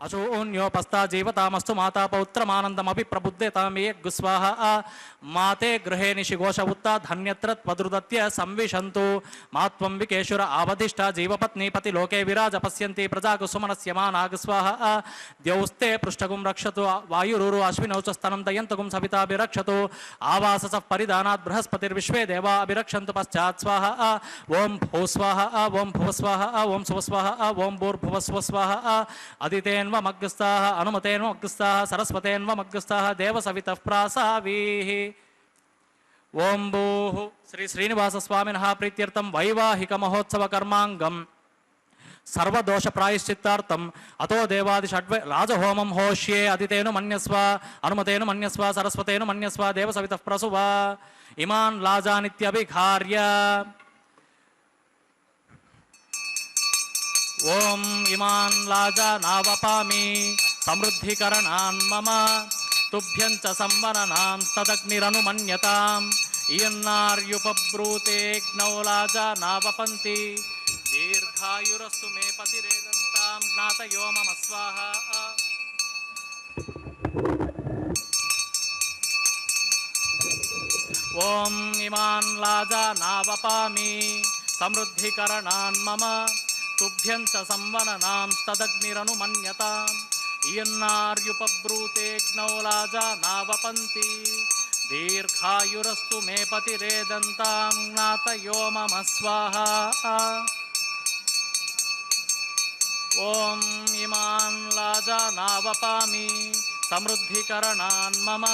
अशून्योपस्था जीवतामस्तु माता पौत्रमानन्दमपि प्रबुद्धतां यज्ञ स्वाहा माते गृहे निशिघोष उत्ता धन्यत्र त्वदृदत्य संविशन्तु मात्वं विकेशुर आवधिष्ठा जीवपत्नी पतिलोके विराज पश्यन्ति प्रजाकुसुमनस्य मानाग स्वाहा द्यौस्ते पृष्ठगुं रक्षतु वायुरुरु अश्विनौ च स्तनं दयन्तगुं सविताभिरक्षतु आवाससः परिधानात् बृहस्पतिर्विश्वे देवा अभिरक्षन्तु पश्चात् स्वाहा ओं भूस्वाहा ओं भुवस्वाहा ओं सुवस्वाहा ओं भूर्भुवस्वस्वाहा अदितेन्वमग्रस्ताः अनुमतेन्वमग्रस्ताः सरस्वतेन्वमग्रस्ताः देवसवितः प्रासावीः ओं भूः श्री श्रीनिवासस्वामिनः प्रीत्यर्थं वैवाहिकमहोत्सवकर्माङ्गम् सर्वदोष प्रायश्चित्तार्थम अतो देवादि राजहोमं होष्ये अदितेनु मन्यस्व अनुमतेनु मन्यस्व सरस्वतेनु मन्यस्व देवसवितः प्रसुव इमान् लाजानित्यभिघार्य ओम इमान् लाजा नावपामि समृद्धिकरणान् मम तुभ्यं च संवरणां तदग्निरनुमन्यताम् इयन्नार्युपब्रूतेऽग्नौ लाजा नावपन्ति दीर्घायुरस्तु मे पतिरेदन्तां ज्ञातयो मम स्वाहा ओम इमान् लाजा नावपामि समृद्धिकरणान् मम तुभ्यं च संवननां तदग्निरनुमन्यताम् इयन्नार्युपब्रूतेऽग्नौ लाजा नावपन्ति दीर्घायुरस्तु मे पतिरेदन्तां ज्ञातयो मम स्वाहा ओम इमान् लाजा नावपामि समृद्धिकरणान् मम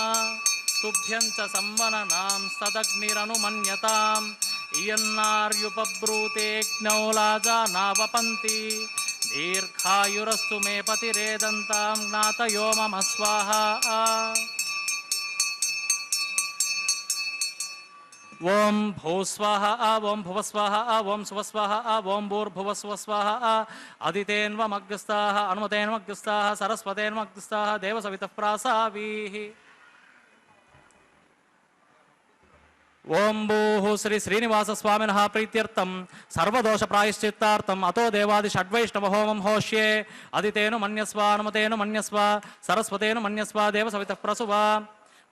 तुभ्यं च संवननां तदग्निरनुमन्यताम् इयन्नार्युपब्रूतेऽग्नौ लाजा नावपन्ति दीर्घायुरस्तु मे पतिरेदन्तां ज्ञातयो मम स्वाहा ओं भूस्वाहा ओं भुवस्वाहा ओं सुवस्वाहा ओं भूर्भुवस्वस्वाहा अदितेन्वमग्रस्ताः अनुमतेन्वग्रस्ताः सरस्वतेन्वग्रस्ताः देवसवितः प्रासावीः ओं भूः श्री श्रीनिवासस्वामिनः प्रीत्यर्थं सर्वदोष प्रायश्चित्तार्थम् अतो देवादि षड्वैष्णवहोमं होष्ये अदितेनु मन्यस्व अनुमतेनु मन्यस्व सरस्वतेनु मन्यस्व देवसवितः प्रसुव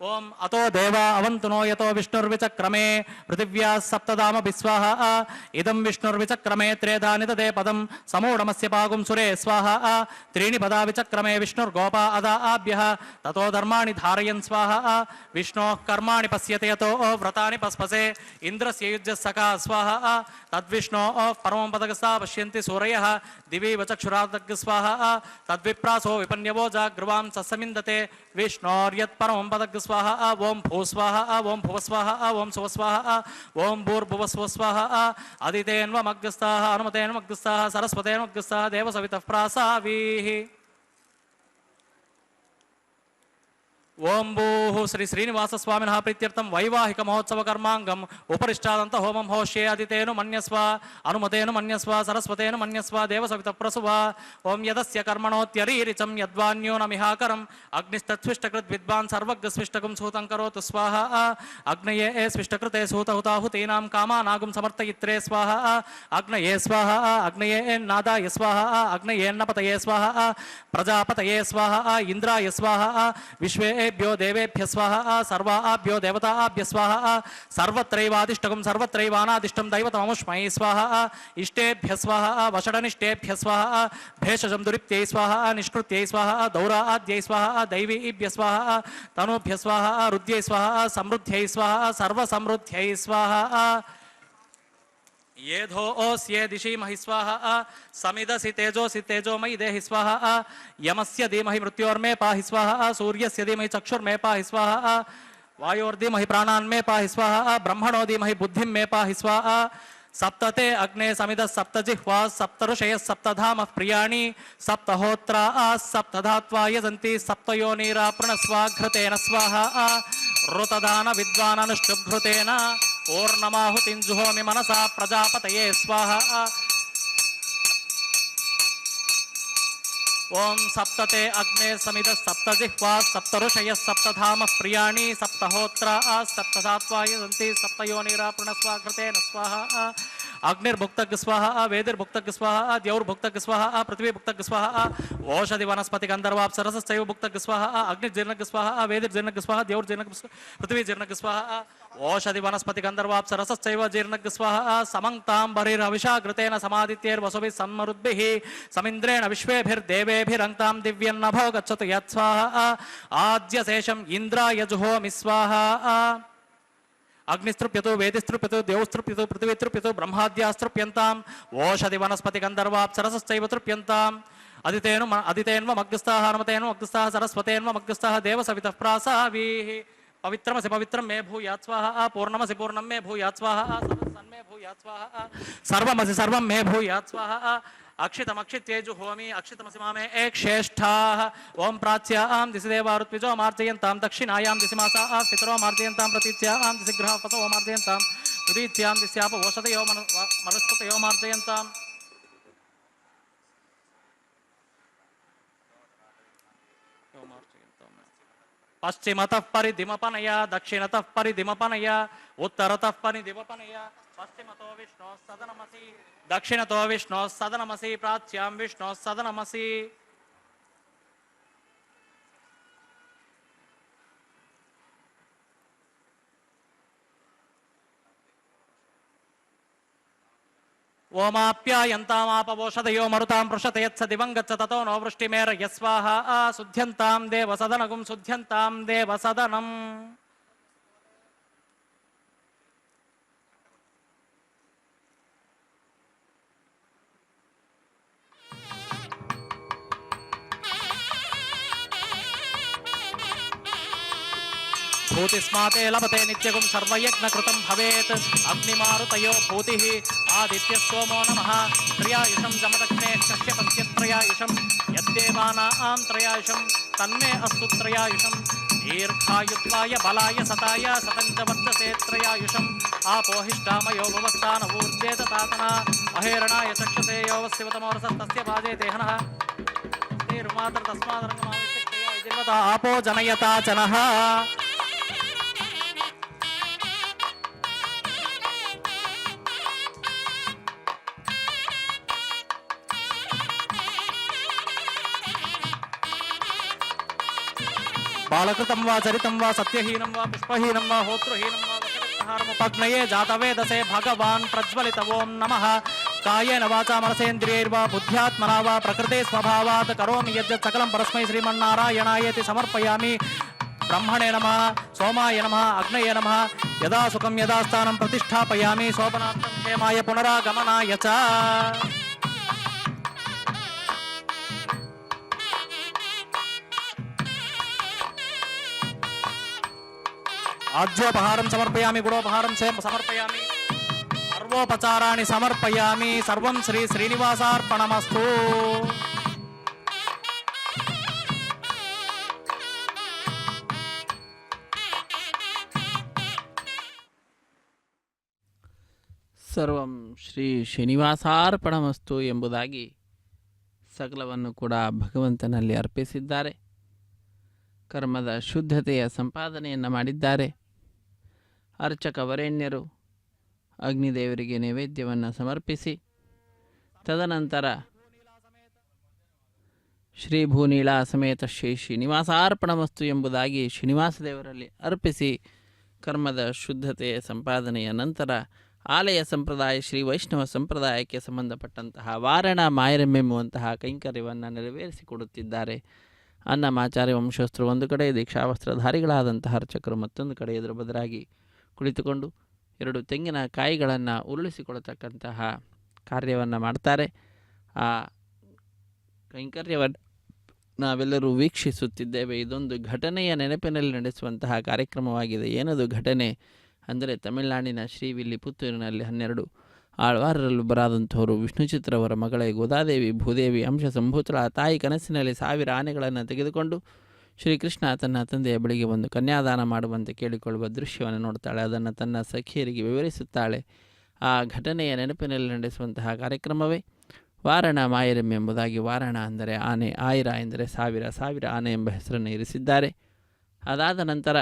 ओम अतो देवा अवन्तु नो यतो विष्णुर्विचक्रमे पृथिव्याः सप्तधाम विस्वाहा इदं विष्णुर्विचक्रमे त्रेधानि तदे पदं समूढमस्य पागुं सुरे स्वाहा त्रीणि पदा विचक्रमे विष्णुर्गोपा अदा आभ्यः ततो धर्माणि धारयन् स्वाहा विष्णोः कर्माणि पश्यते यतो व्रतानि पस्पसे इन्द्रस्य युज्यः सखा स्वाहा तद्विष्णोः परमं पदगस्ता पश्यन्ति सूरयः दिवि वचक्षुरादग् स्वाहा तद्विप्रासो विपन्यवो जाग्रवां सस्समिन्दते विष्णोर्यत् परमं पदग् स्वाहा ओं भूस्वाहा ओं भुवस्वाहा ओं सुवस्वाहा ओं भूर्भुवस्वस्वाहा अदितेन्वमग्रस्ताः अनुमतेन्वग्रस्ताः सरस्वतेन्वग्रस्ताः देवसवितः प्रासावीः ओं भूः श्री श्रीनिवासस्वामिनः प्रीत्यर्थं वैवाहिकमहोत्सवकर्माङ्गम् उपरिष्टादन्त होमं होष्ये अदितेनु मन्यस्व अनुमतेनु मन्यस्व सरस्वतेनु मन्यस्व देवसवितः प्रसुव ओं यदस्य कर्मणोत्यरीरिचं यद्वान्यो न मिहाकरम् अग्निस्तत्स्विष्टकृत् विद्वान् सर्वज्ञस्विष्टकं सूतं करोतु स्वाहा अग्नये स्विष्टकृते सूतहुताहुतीनां कामानागुं समर्थयित्रे स्वाहा अग्नये स्वाहा अग्नये नादाय स्वाहा अग्नयेन्नपतये स्वाहा प्रजापतये स्वाहा इंद्राय स्वाहा विश्वेभ्यो देवेभ्य स्वाहा सर्वाभ्यो देवताभ्य स्वाहा सर्वत्रैवादिष्टकं सर्वत्रैवानादिष्टं दैवतममुष्मै स्वाहा इष्टेभ्य स्वाहा वषडनिष्टेभ्य स्वाहा भेषजं दुरिप्त्यै स्वाहा निष्कृत्यै स्वाहा दौराद्यै स्वाहा दैवीभ्य स्वाहा तनूभ्य स्वाहा रुद्यै स्वाहा समृद्ध्यै स्वाहा सर्वसमृद्ध्यै स्वाहा येधो ओस्ये दिशि महि स्वाहा समिदसि तेजोमयि देहि स्वाहा यमस्य धीमहि मृत्योर्मे पाहि स्वाहा सूर्यस्य धीमहि चक्षुर्मे पाहि स्वाहा वायोर्धीमहि प्राणान्मे पाहि स्वाहा ब्रह्मणो धीमहि बुद्धिं मे पाहि स्वाहा सप्तते अग्ने समिद सप्तजिह्वा सप्तऋषयः सप्तधामः प्रियाणि सप्तहोत्रा सप्तधात्वा यजन्ति सप्तयोनिराप्रणस्वाघृतेन स्वाहा ऋतदान विद्वाननुष्टुभृतेन ओर्णमाहुतिं जुहोमि मनसा प्रजापतये स्वाहा ओं सप्तते अग्ने समिद सप्तजिह्वा सप्तऋषयः सप्तधामः प्रियाणि सप्तहोत्रा सप्तधात्वा यजन्ति सप्तयोनिराप्रणस्वाघृतेन स्वाहा ಅಗ್ನಿರ್ಭುಕ್ತಗ್ ಸ್ವಾಹ ವೇದಿರ್ಭುಕ್ತಗ್ ಸ್ವಾಹ ದ್ಯೌರ್ಭುಕ್ತಗ್ ಸ್ವಾಹ ಪೃಥ್ವೀಭುಕ್ತಗ್ ಸ್ವಾಹ ಓಷಧಿ ವನಸ್ಪತಿ ಗಂಧರ್ವಾಪ್ಸರಸಶ್ಚೈವ ಭುಕ್ತಗ್ ಸ್ವಾಹ ಅಗ್ನಿರ್ಜೀರ್ಣಗ್ ಸ್ವಾಹ ವೇದಿರ್ಜೀರ್ಣಗ್ ಸ್ವಾಹ ದ್ಯೌರ್ಜೀರ್ಣಗ್ ಪೃಥ್ವೀಜೀರ್ಣಗ್ ಸ್ವಾಹ ಓಷಧಿ ವನಸ್ಪತಿ ಗಂಧರ್ವಾಪ್ಸರಸಶ್ಚೈವ ಜೀರ್ಣಗ್ ಸ್ವಾಹ ಸಮಂತಾಂ ಬರಿರವಿಷಾಗೃತೇನ ಸಮಾದಿತ್ಯೈರ್ವಸುಭಿಃ ಸನ್ಮರುದ್ಭಿಃ ಸಮಿಂದ್ರೇಣ ವಿಶ್ವೇಭಿರ್ದೇವೇಭಿರಂತಾಂ ದಿವ್ಯನ್ನಭೋ ಗಚ್ಚತು ಯತ್ಸ್ವಾಹ ಆದ್ಯಶೇಷಂ ಇಂದ್ರಾಯ ಜುಹೋಮಿ ಸ್ವಾಹ ಅಗ್ನಿಸ್ತೃಪ್ಯತು ವೇದಿಸ್ತೃಪ್ಯತು ದೇವಸ್ತೃಪ್ಯತು ಪೃಥ್ವೀತೃಪ್ಯತು ಬ್ರಹ್ಮಾದ್ಯಾಸ್ತೃಪ್ಯಂತಾಂ ಓಷಧಿ ವನಸ್ಪತಿ ಗಂಧರ್ವಾಪ್ಸರಸಶ್ಚೈವ ತೃಪ್ಯಂತಾಂ ಅದಿತೇನ್ವ ಮಗ್ಗಸ್ಥಾಃ ಹನುಮತೇನ್ವ ಮಗ್ಗಸ್ಥಾಃ ಸರಸ್ವತೇನ್ವ ಮಗ್ಗಸ್ಥಾಃ ದೇವ ಸವಿತಃ ಪ್ರಾಸಾವೀಃ ಪವಿತ್ರಮಸಿ ಪವಿತ್ರಂ ಮೇ ಭೂಯಾತ್ ಸ್ವಾಹ ಪೂರ್ಣಮಸಿ ಪೂರ್ಣಂ ಮೇ ಭೂಯಾತ್ ಸ್ವಾಹ ಸನ್ಮೇ ಭೂಯಾತ್ ಸ್ವಾಹ ಸರ್ವಮಸಿ ಸರ್ವಂ ಮೇ ಭೂಯಾತ್ ಸ್ವಾಹ ಅಕ್ಷಿತಮಕ್ಷಿತ್ಯೇಜು ಹೋಮಿ ಅಕ್ಷಿತಮಸಿ ಮಾಮೇ ಏಕ್ಷೇಷ್ಠಾಃ ಓಂ ಪ್ರಾಚ್ಯಾಂ ದಿಸಿ ದೇವಾರುತ್ವಿಜೋ ಮಾರ್ಜಯಂತಾಂ ದಕ್ಷಿಣಾಯಾಂ ದಿಸಿ ಮಾಸಾಃ ಪಿತರೋ ಮಾರ್ಜಯಂತಾಂ ಪ್ರತೀಚ್ಯಾಂ ದಿಸಿ ಗೃಹ ಪಸೋ ಮಾರ್ಜಯಂತಾಂ ಉದೀಚ್ಯಾಂ ದಿಸ್ಯಾಪ ಓಷಧಯೋ ಮನಸ್ಪತಯೋ ಮಾರ್ಜಯಂತಾಂ ಪಶ್ಚಿಮತಃ ಪರಿಧಿಮಪನಯ ದಕ್ಷಿಣತಃ ಪರಿಧಿಮಪನಯ ಉತ್ತರತಃ ಪರಿಧಿಮಪನಯ ಪಶ್ಚಿಮತೋ ವಿಷ್ಣು ಸದನಮಸಿ ದಕ್ಷಿಣತೋ ವಿಷ್ಣು ಸದನಮಸಿ ಪ್ರಾಚ್ಯಾಂ ವಿಷ್ಣು ಸದನಮಸಿ ಓಮಾಪ್ಯಾಯಂತಾಮಾಪವೋಷಧಯೋ ಮರುತಾಂ ಪೃಷತೆ ಯತ್ಸ ದಿವಂ ಗಚ್ಚ ತತೋ ನೋ ವೃಷ್ಟಿಮೇರ ಯಸ್ವಾಹ ಶುದ್ಧ್ಯಂತಾಂ ದೇವ ಸದನಗುಂ ಶುದ್ಧ್ಯಂತಾಂ ದೇವ ಸದನಂ ಭೂತಿಸ್ಮಾತೆ ಲಭತೆ ನಿತ್ಯಗುಂ ಸರ್ವಯಜ್ಞಕೃತಂ ಭವೇತ್ ಅಗ್ನಿಮಾರುತಯೋ ಭೂತಿಃ ಆದಿತ್ಯ ಸೋಮೋ ನಮಃ ತ್ರಯಾಯುಷಂ ಜಮದಗ್ನೇ ಕಶ್ಯಪಸ್ಯ ತ್ರಯಾಯುಷಂ ಯದ್ದೇವಾನಾಂ ತ್ರಯಾಯುಷಂ ತನ್ಮೇ ಅಸ್ತು ತ್ರಯಾಯುಷಂ ದೀರ್ಘಾಯುತ್ವಾಯ ಬಲಾಯ ಸತಾಯ ಸತಂಚ ವರ್ಧಸೆ ತ್ರಯಾಯುಷಂ ಆಪೋಹಿಷ್ಟಾಮಯೋ ಭವಸ್ಥಾನವೂರ್ಜೇತ ತಾತನ ಅಹೇರಣಾಯ ಚಕ್ಷತೆ ಯೋವಸ್ಯವತಮೋರಸಸ್ತಸ್ಯ ಭಾಜೆ ದೇಹನಃ ರುಮಾತ್ರ ತಸ್ಮಾದರಂಗಮಾವಿಷ್ಯ ಆಪೋ ಜನಯತಾ ಚನಃ ಬಾಲಕೃತಂ ವಾ ಚರಿತಂ ವಾ ಸತ್ಯಹೀನಂ ವಾ ಪುಷ್ಪಹೀನಂ ವಾ ಹೋತೃಹೀನಂ ವಾ ವಚನಹಾರಮುಪಗ್ನಯೇ ಜಾತವೇದಸೆ ಭಗವಾನ್ ಪ್ರಜ್ವಲಿತ ಓಂ ನಮಃ ಕಾಯೇನ ವಾಚಾ ಮನಸೇಂದ್ರಿಯೈರ್ವಾ ಬುದ್ಧ್ಯಾತ್ಮನಾ ವಾ ಪ್ರಕೃತೆ ಸ್ವಭಾವಾತ್ ಕರೋಮಿ ಯಜ್ಜತ್ ಸಕಲಂ ಪರಸ್ಮೈ ಶ್ರೀಮನ್ನಾರಾಯಣಾಯೇತಿ ಸಮರ್ಪಯಾಮಿ ಬ್ರಹ್ಮಣೇ ನಮಃ ಸೋಮಾಯ ನಮಃ ಅಗ್ನಯೇ ನಮಃ ಯದಾ ಸುಖಂ ಯದಾ ಸ್ಥಾನಂ ಪ್ರತಿಷ್ಠಾಪಯಾಮಿ ಶೋಭನಾರ್ಥಂ ಕ್ಷೇಮಾಯ ಪುನರಾಗಮನಾಯ ಚ ಆಜ್ಯೋಪಹಾರಂ ಸಮರ್ಪಯಾಮಿ ಗುಡೋಪಹಾರಂ ಸಮರ್ಪಯಾಮಿ ಸರ್ವೋಪಚಾರಾಣಿ ಸಮರ್ಪಯಾಮಿ ಸರ್ವಂ ಶ್ರೀ ಶ್ರೀನಿವಾಸಾರ್ಪಣಮಸ್ತು ಸರ್ವಂ ಶ್ರೀ ಶ್ರೀನಿವಾಸಾರ್ಪಣಮಸ್ತು ಎಂಬುದಾಗಿ ಸಕಲವನ್ನು ಕೂಡ ಭಗವಂತನಲ್ಲಿ ಅರ್ಪಿಸಿದ್ದಾರೆ. ಕರ್ಮದ ಶುದ್ಧತೆಯ ಸಂಪಾದನೆಯನ್ನು ಮಾಡಿದ್ದಾರೆ. ಅರ್ಚಕ ವರೇಣ್ಯರು ಅಗ್ನಿದೇವರಿಗೆ ನೈವೇದ್ಯವನ್ನು ಸಮರ್ಪಿಸಿ ತದನಂತರ ಶ್ರೀ ಭೂನೀಳಾ ಸಮೇತ ಶ್ರೀ ಶ್ರೀನಿವಾಸಾರ್ಪಣಮಸ್ತು ಎಂಬುದಾಗಿ ಶ್ರೀನಿವಾಸ ದೇವರಲ್ಲಿ ಅರ್ಪಿಸಿ ಕರ್ಮದ ಶುದ್ಧತೆಯ ಸಂಪಾದನೆಯ ನಂತರ ಆಲಯ ಸಂಪ್ರದಾಯ ಶ್ರೀ ವೈಷ್ಣವ ಸಂಪ್ರದಾಯಕ್ಕೆ ಸಂಬಂಧಪಟ್ಟಂತಹ ವಾರಣ ಮಾಯರಮೆಂಬುವಂತಹ ಕೈಂಕರ್ಯವನ್ನು ನೆರವೇರಿಸಿಕೊಡುತ್ತಿದ್ದಾರೆ. ಅನ್ನಮಾಚಾರ್ಯ ವಂಶಸ್ಥರು ಒಂದು ಕಡೆ, ದೀಕ್ಷಾವಸ್ತ್ರಧಾರಿಗಳಾದಂತಹ ಅರ್ಚಕರು ಮತ್ತೊಂದು ಕಡೆ ಎದುರು ಬದರಾಗಿ ಕುಳಿತುಕೊಂಡು 2 ತೆಂಗಿನ ಕಾಯಿಗಳನ್ನು ಉರುಳಿಸಿಕೊಳ್ತಕ್ಕಂತಹ ಕಾರ್ಯವನ್ನು ಮಾಡ್ತಾರೆ. ಆ ಕೈಂಕರ್ಯವನ್ನು ನಾವೆಲ್ಲರೂ ವೀಕ್ಷಿಸುತ್ತಿದ್ದೇವೆ. ಇದೊಂದು ಘಟನೆಯ ನೆನಪಿನಲ್ಲಿ ನಡೆಸುವಂತಹ ಕಾರ್ಯಕ್ರಮವಾಗಿದೆ. ಏನದು ಘಟನೆ ಅಂದರೆ, ತಮಿಳುನಾಡಿನ ಶ್ರೀವಿಲ್ಲಿಪುತ್ತೂರಿನಲ್ಲಿ 12 ಆಳ್ವಾರರಲ್ಲೊಬ್ಬರಾದಂಥವರು ವಿಷ್ಣುಚಿತ್ರವರ ಮಗಳೇ ಗೋದಾದೇವಿ ಭೂದೇವಿ ಅಂಶ ಸಂಭೂತಳ ತಾಯಿ ಕನಸಿನಲ್ಲಿ 1000 ಆನೆಗಳನ್ನು ತೆಗೆದುಕೊಂಡು ಶ್ರೀಕೃಷ್ಣ ತನ್ನ ತಂದೆಯ ಬಳಿಗೆ ಒಂದು ಕನ್ಯಾದಾನ ಮಾಡುವಂತೆ ಕೇಳಿಕೊಳ್ಳುವ ದೃಶ್ಯವನ್ನು ನೋಡ್ತಾಳೆ. ಅದನ್ನು ತನ್ನ ಸಖಿಯರಿಗೆ ವಿವರಿಸುತ್ತಾಳೆ. ಆ ಘಟನೆಯ ನೆನಪಿನಲ್ಲಿ ನಡೆಸುವಂತಹ ಕಾರ್ಯಕ್ರಮವೇ ವಾರಣ ಮಾಯರಂ ಎಂಬುದಾಗಿ. ವಾರಣ ಅಂದರೆ ಆನೆ, ಆಯಿರ ಎಂದರೆ 1000 ಆನೆ ಎಂಬ ಹೆಸರನ್ನು ಇರಿಸಿದ್ದಾರೆ. ಅದಾದ ನಂತರ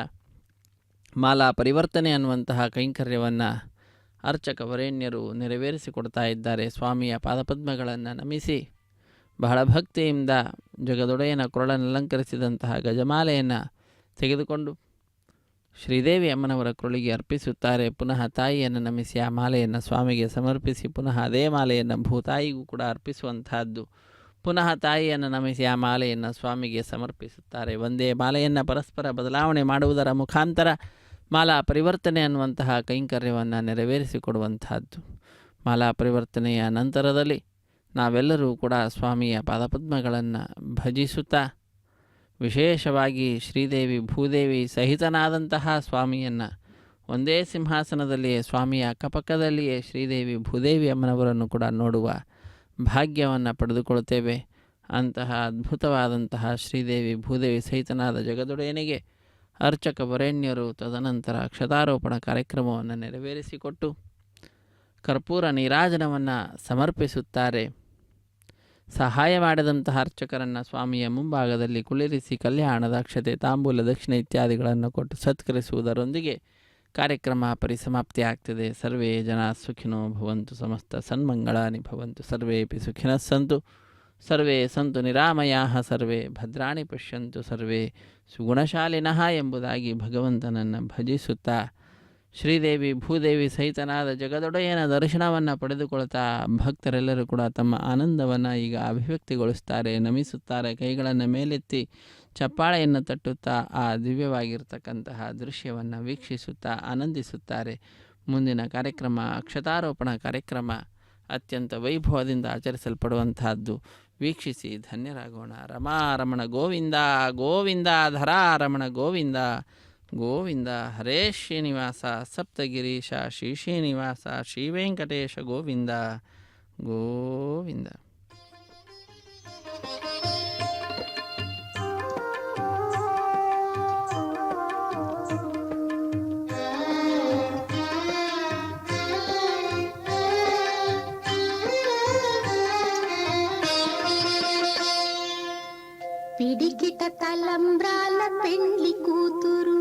ಮಾಲಾ ಪರಿವರ್ತನೆ ಅನ್ನುವಂತಹ ಕೈಂಕರ್ಯವನ್ನು ಅರ್ಚಕ ವರೇಣ್ಯರು ನೆರವೇರಿಸಿಕೊಡ್ತಾ ಇದ್ದಾರೆ. ಸ್ವಾಮಿಯ ಪಾದಪದ್ಮಗಳನ್ನು ನಮಿಸಿ ಬಹಳ ಭಕ್ತಿಯಿಂದ ಜಗದೊಡೆಯನ ಕೊರಳನ್ನಲಂಕರಿಸಿದಂತಹ ಗಜಮಾಲೆಯನ್ನು ತೆಗೆದುಕೊಂಡು ಶ್ರೀದೇವಿ ಅಮ್ಮನವರ ಕೊರಳಿಗೆ ಅರ್ಪಿಸುತ್ತಾರೆ. ಪುನಃ ತಾಯಿಯನ್ನು ನಮಿಸಿ ಆ ಮಾಲೆಯನ್ನು ಸ್ವಾಮಿಗೆ ಸಮರ್ಪಿಸಿ ಪುನಃ ಅದೇ ಮಾಲೆಯನ್ನು ಭೂತಾಯಿಗೂ ಕೂಡ ಅರ್ಪಿಸುವಂತಹದ್ದು. ಪುನಃ ತಾಯಿಯನ್ನು ನಮಿಸಿ ಆ ಮಾಲೆಯನ್ನು ಸ್ವಾಮಿಗೆ ಸಮರ್ಪಿಸುತ್ತಾರೆ. ಒಂದೇ ಮಾಲೆಯನ್ನು ಪರಸ್ಪರ ಬದಲಾವಣೆ ಮಾಡುವುದರ ಮುಖಾಂತರ ಮಾಲಾ ಪರಿವರ್ತನೆ ಅನ್ನುವಂತಹ ಕೈಂಕರ್ಯವನ್ನು ನೆರವೇರಿಸಿಕೊಡುವಂತಹದ್ದು. ಮಾಲಾ ಪರಿವರ್ತನೆಯ ನಂತರದಲ್ಲಿ ನಾವೆಲ್ಲರೂ ಕೂಡ ಸ್ವಾಮಿಯ ಪಾದಪದ್ಮಗಳನ್ನು ಭಜಿಸುತ್ತಾ ವಿಶೇಷವಾಗಿ ಶ್ರೀದೇವಿ ಭೂದೇವಿ ಸಹಿತನಾದಂತಹ ಸ್ವಾಮಿಯನ್ನು ಒಂದೇ ಸಿಂಹಾಸನದಲ್ಲಿಯೇ ಸ್ವಾಮಿಯ ಅಕ್ಕಪಕ್ಕದಲ್ಲಿಯೇ ಶ್ರೀದೇವಿ ಭೂದೇವಿ ಅಮ್ಮನವರನ್ನು ಕೂಡ ನೋಡುವ ಭಾಗ್ಯವನ್ನು ಪಡೆದುಕೊಳ್ತೇವೆ. ಅಂತಹ ಅದ್ಭುತವಾದಂತಹ ಶ್ರೀದೇವಿ ಭೂದೇವಿ ಸಹಿತನಾದ ಜಗದೊಡೆಯನಿಗೆ ಅರ್ಚಕ ವರೇಣ್ಯರು ತದನಂತರ ಅಕ್ಷತಾರೋಪಣ ಕಾರ್ಯಕ್ರಮವನ್ನು ನೆರವೇರಿಸಿಕೊಟ್ಟು ಕರ್ಪೂರ ನೀರಾಜನವನ್ನು ಸಮರ್ಪಿಸುತ್ತಾರೆ. ಸಹಾಯ ಮಾಡಿದಂತಹ ಅರ್ಚಕರನ್ನು ಸ್ವಾಮಿಯ ಮುಂಭಾಗದಲ್ಲಿ ಕುಳ್ಳಿರಿಸಿ ಕಲ್ಯಾಣದ ಅಕ್ಷತೆ ತಾಂಬೂಲ ದಕ್ಷಿಣೆ ಇತ್ಯಾದಿಗಳನ್ನು ಕೊಟ್ಟು ಸತ್ಕರಿಸುವುದರೊಂದಿಗೆ ಕಾರ್ಯಕ್ರಮ ಪರಿಸಮಾಪ್ತಿ ಆಗ್ತದೆ. ಸರ್ವೇ ಜನ ಸುಖಿನೋ ಭವಂತು, ಸಮಸ್ತ ಸನ್ಮಂಗಳಾನಿ ಭವಂತು, ಸರ್ವೇಪಿ ಸುಖಿನಃ ಸಂತು, ಸರ್ವೇ ಸಂತು ನಿರಾಮಯಾಃ, ಸರ್ವೇ ಭದ್ರಾಣಿ ಪಶ್ಯಂತು, ಸರ್ವೇ ಸುಗುಣಶಾಲಿನಃ ಎಂಬುದಾಗಿ ಭಗವಂತನನ್ನು ಭಜಿಸುತ್ತಾ ಶ್ರೀದೇವಿ ಭೂದೇವಿ ಸಹಿತನಾದ ಜಗದೊಡೆಯನ ದರ್ಶನವನ್ನು ಪಡೆದುಕೊಳ್ತಾ ಭಕ್ತರೆಲ್ಲರೂ ಕೂಡ ತಮ್ಮ ಆನಂದವನ್ನು ಈಗ ಅಭಿವ್ಯಕ್ತಿಗೊಳಿಸ್ತಾರೆ, ನಮಿಸುತ್ತಾರೆ, ಕೈಗಳನ್ನು ಮೇಲೆತ್ತಿ ಚಪ್ಪಾಳೆಯನ್ನು ತಟ್ಟುತ್ತಾ ಆ ದಿವ್ಯವಾಗಿರ್ತಕ್ಕಂತಹ ದೃಶ್ಯವನ್ನು ವೀಕ್ಷಿಸುತ್ತಾ ಆನಂದಿಸುತ್ತಾರೆ. ಮುಂದಿನ ಕಾರ್ಯಕ್ರಮ ಅಕ್ಷತಾರೋಪಣ ಕಾರ್ಯಕ್ರಮ ಅತ್ಯಂತ ವೈಭವದಿಂದ ಆಚರಿಸಲ್ಪಡುವಂತಹದ್ದು. ವೀಕ್ಷಿಸಿ ಧನ್ಯರಾಗೋಣ. ರಮಾರಮಣ ಗೋವಿಂದ ಗೋವಿಂದ, ಧರಾರಮಣ ಗೋವಿಂದ ಗೋವಿಂದ. ಹರೇ ಶ್ರೀನಿವಾಸ ಸಪ್ತಗಿರೀಶ ಶ್ರೀ ಶ್ರೀನಿವಾಸ ಶ್ರೀ ವೆಂಕಟೇಶ ಗೋವಿಂದ ಗೋವಿಂದ. పిడికిట తలంబ్రాల పెండ్లి కూతురు,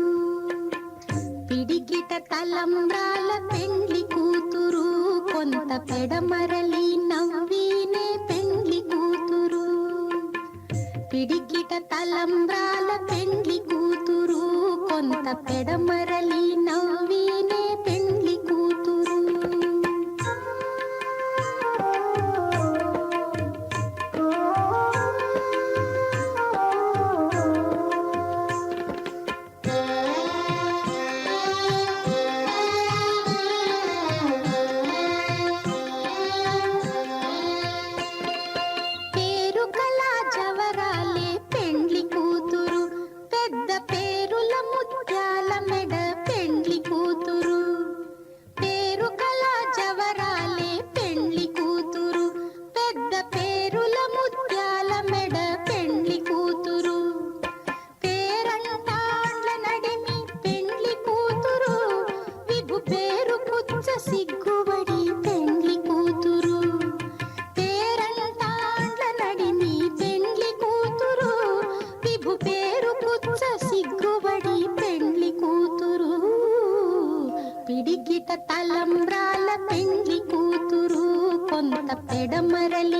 పిడికిట తలంబ్రాల పెండ్లి కూతురు, కొంత పెడమరలి నవ్వినే పెండ్లి కూతురు. పిడికిట తలంబ్రాల పెండ్లి కూతురు, కొంత పెడమరలి నవ్వినే పెండ్లి కూతురు. సిగ్గుబడి పెండ్లి కూతురు, పేరంటాండ్ల నడిమి పెండ్లి కూతురు, విభు పేరు పుచ్చ సిగ్గుబడి పెండ్లి కూతురు. పిడికిట తలంబ్రాల పెండ్లి కూతురు, కొంత పెడమరలి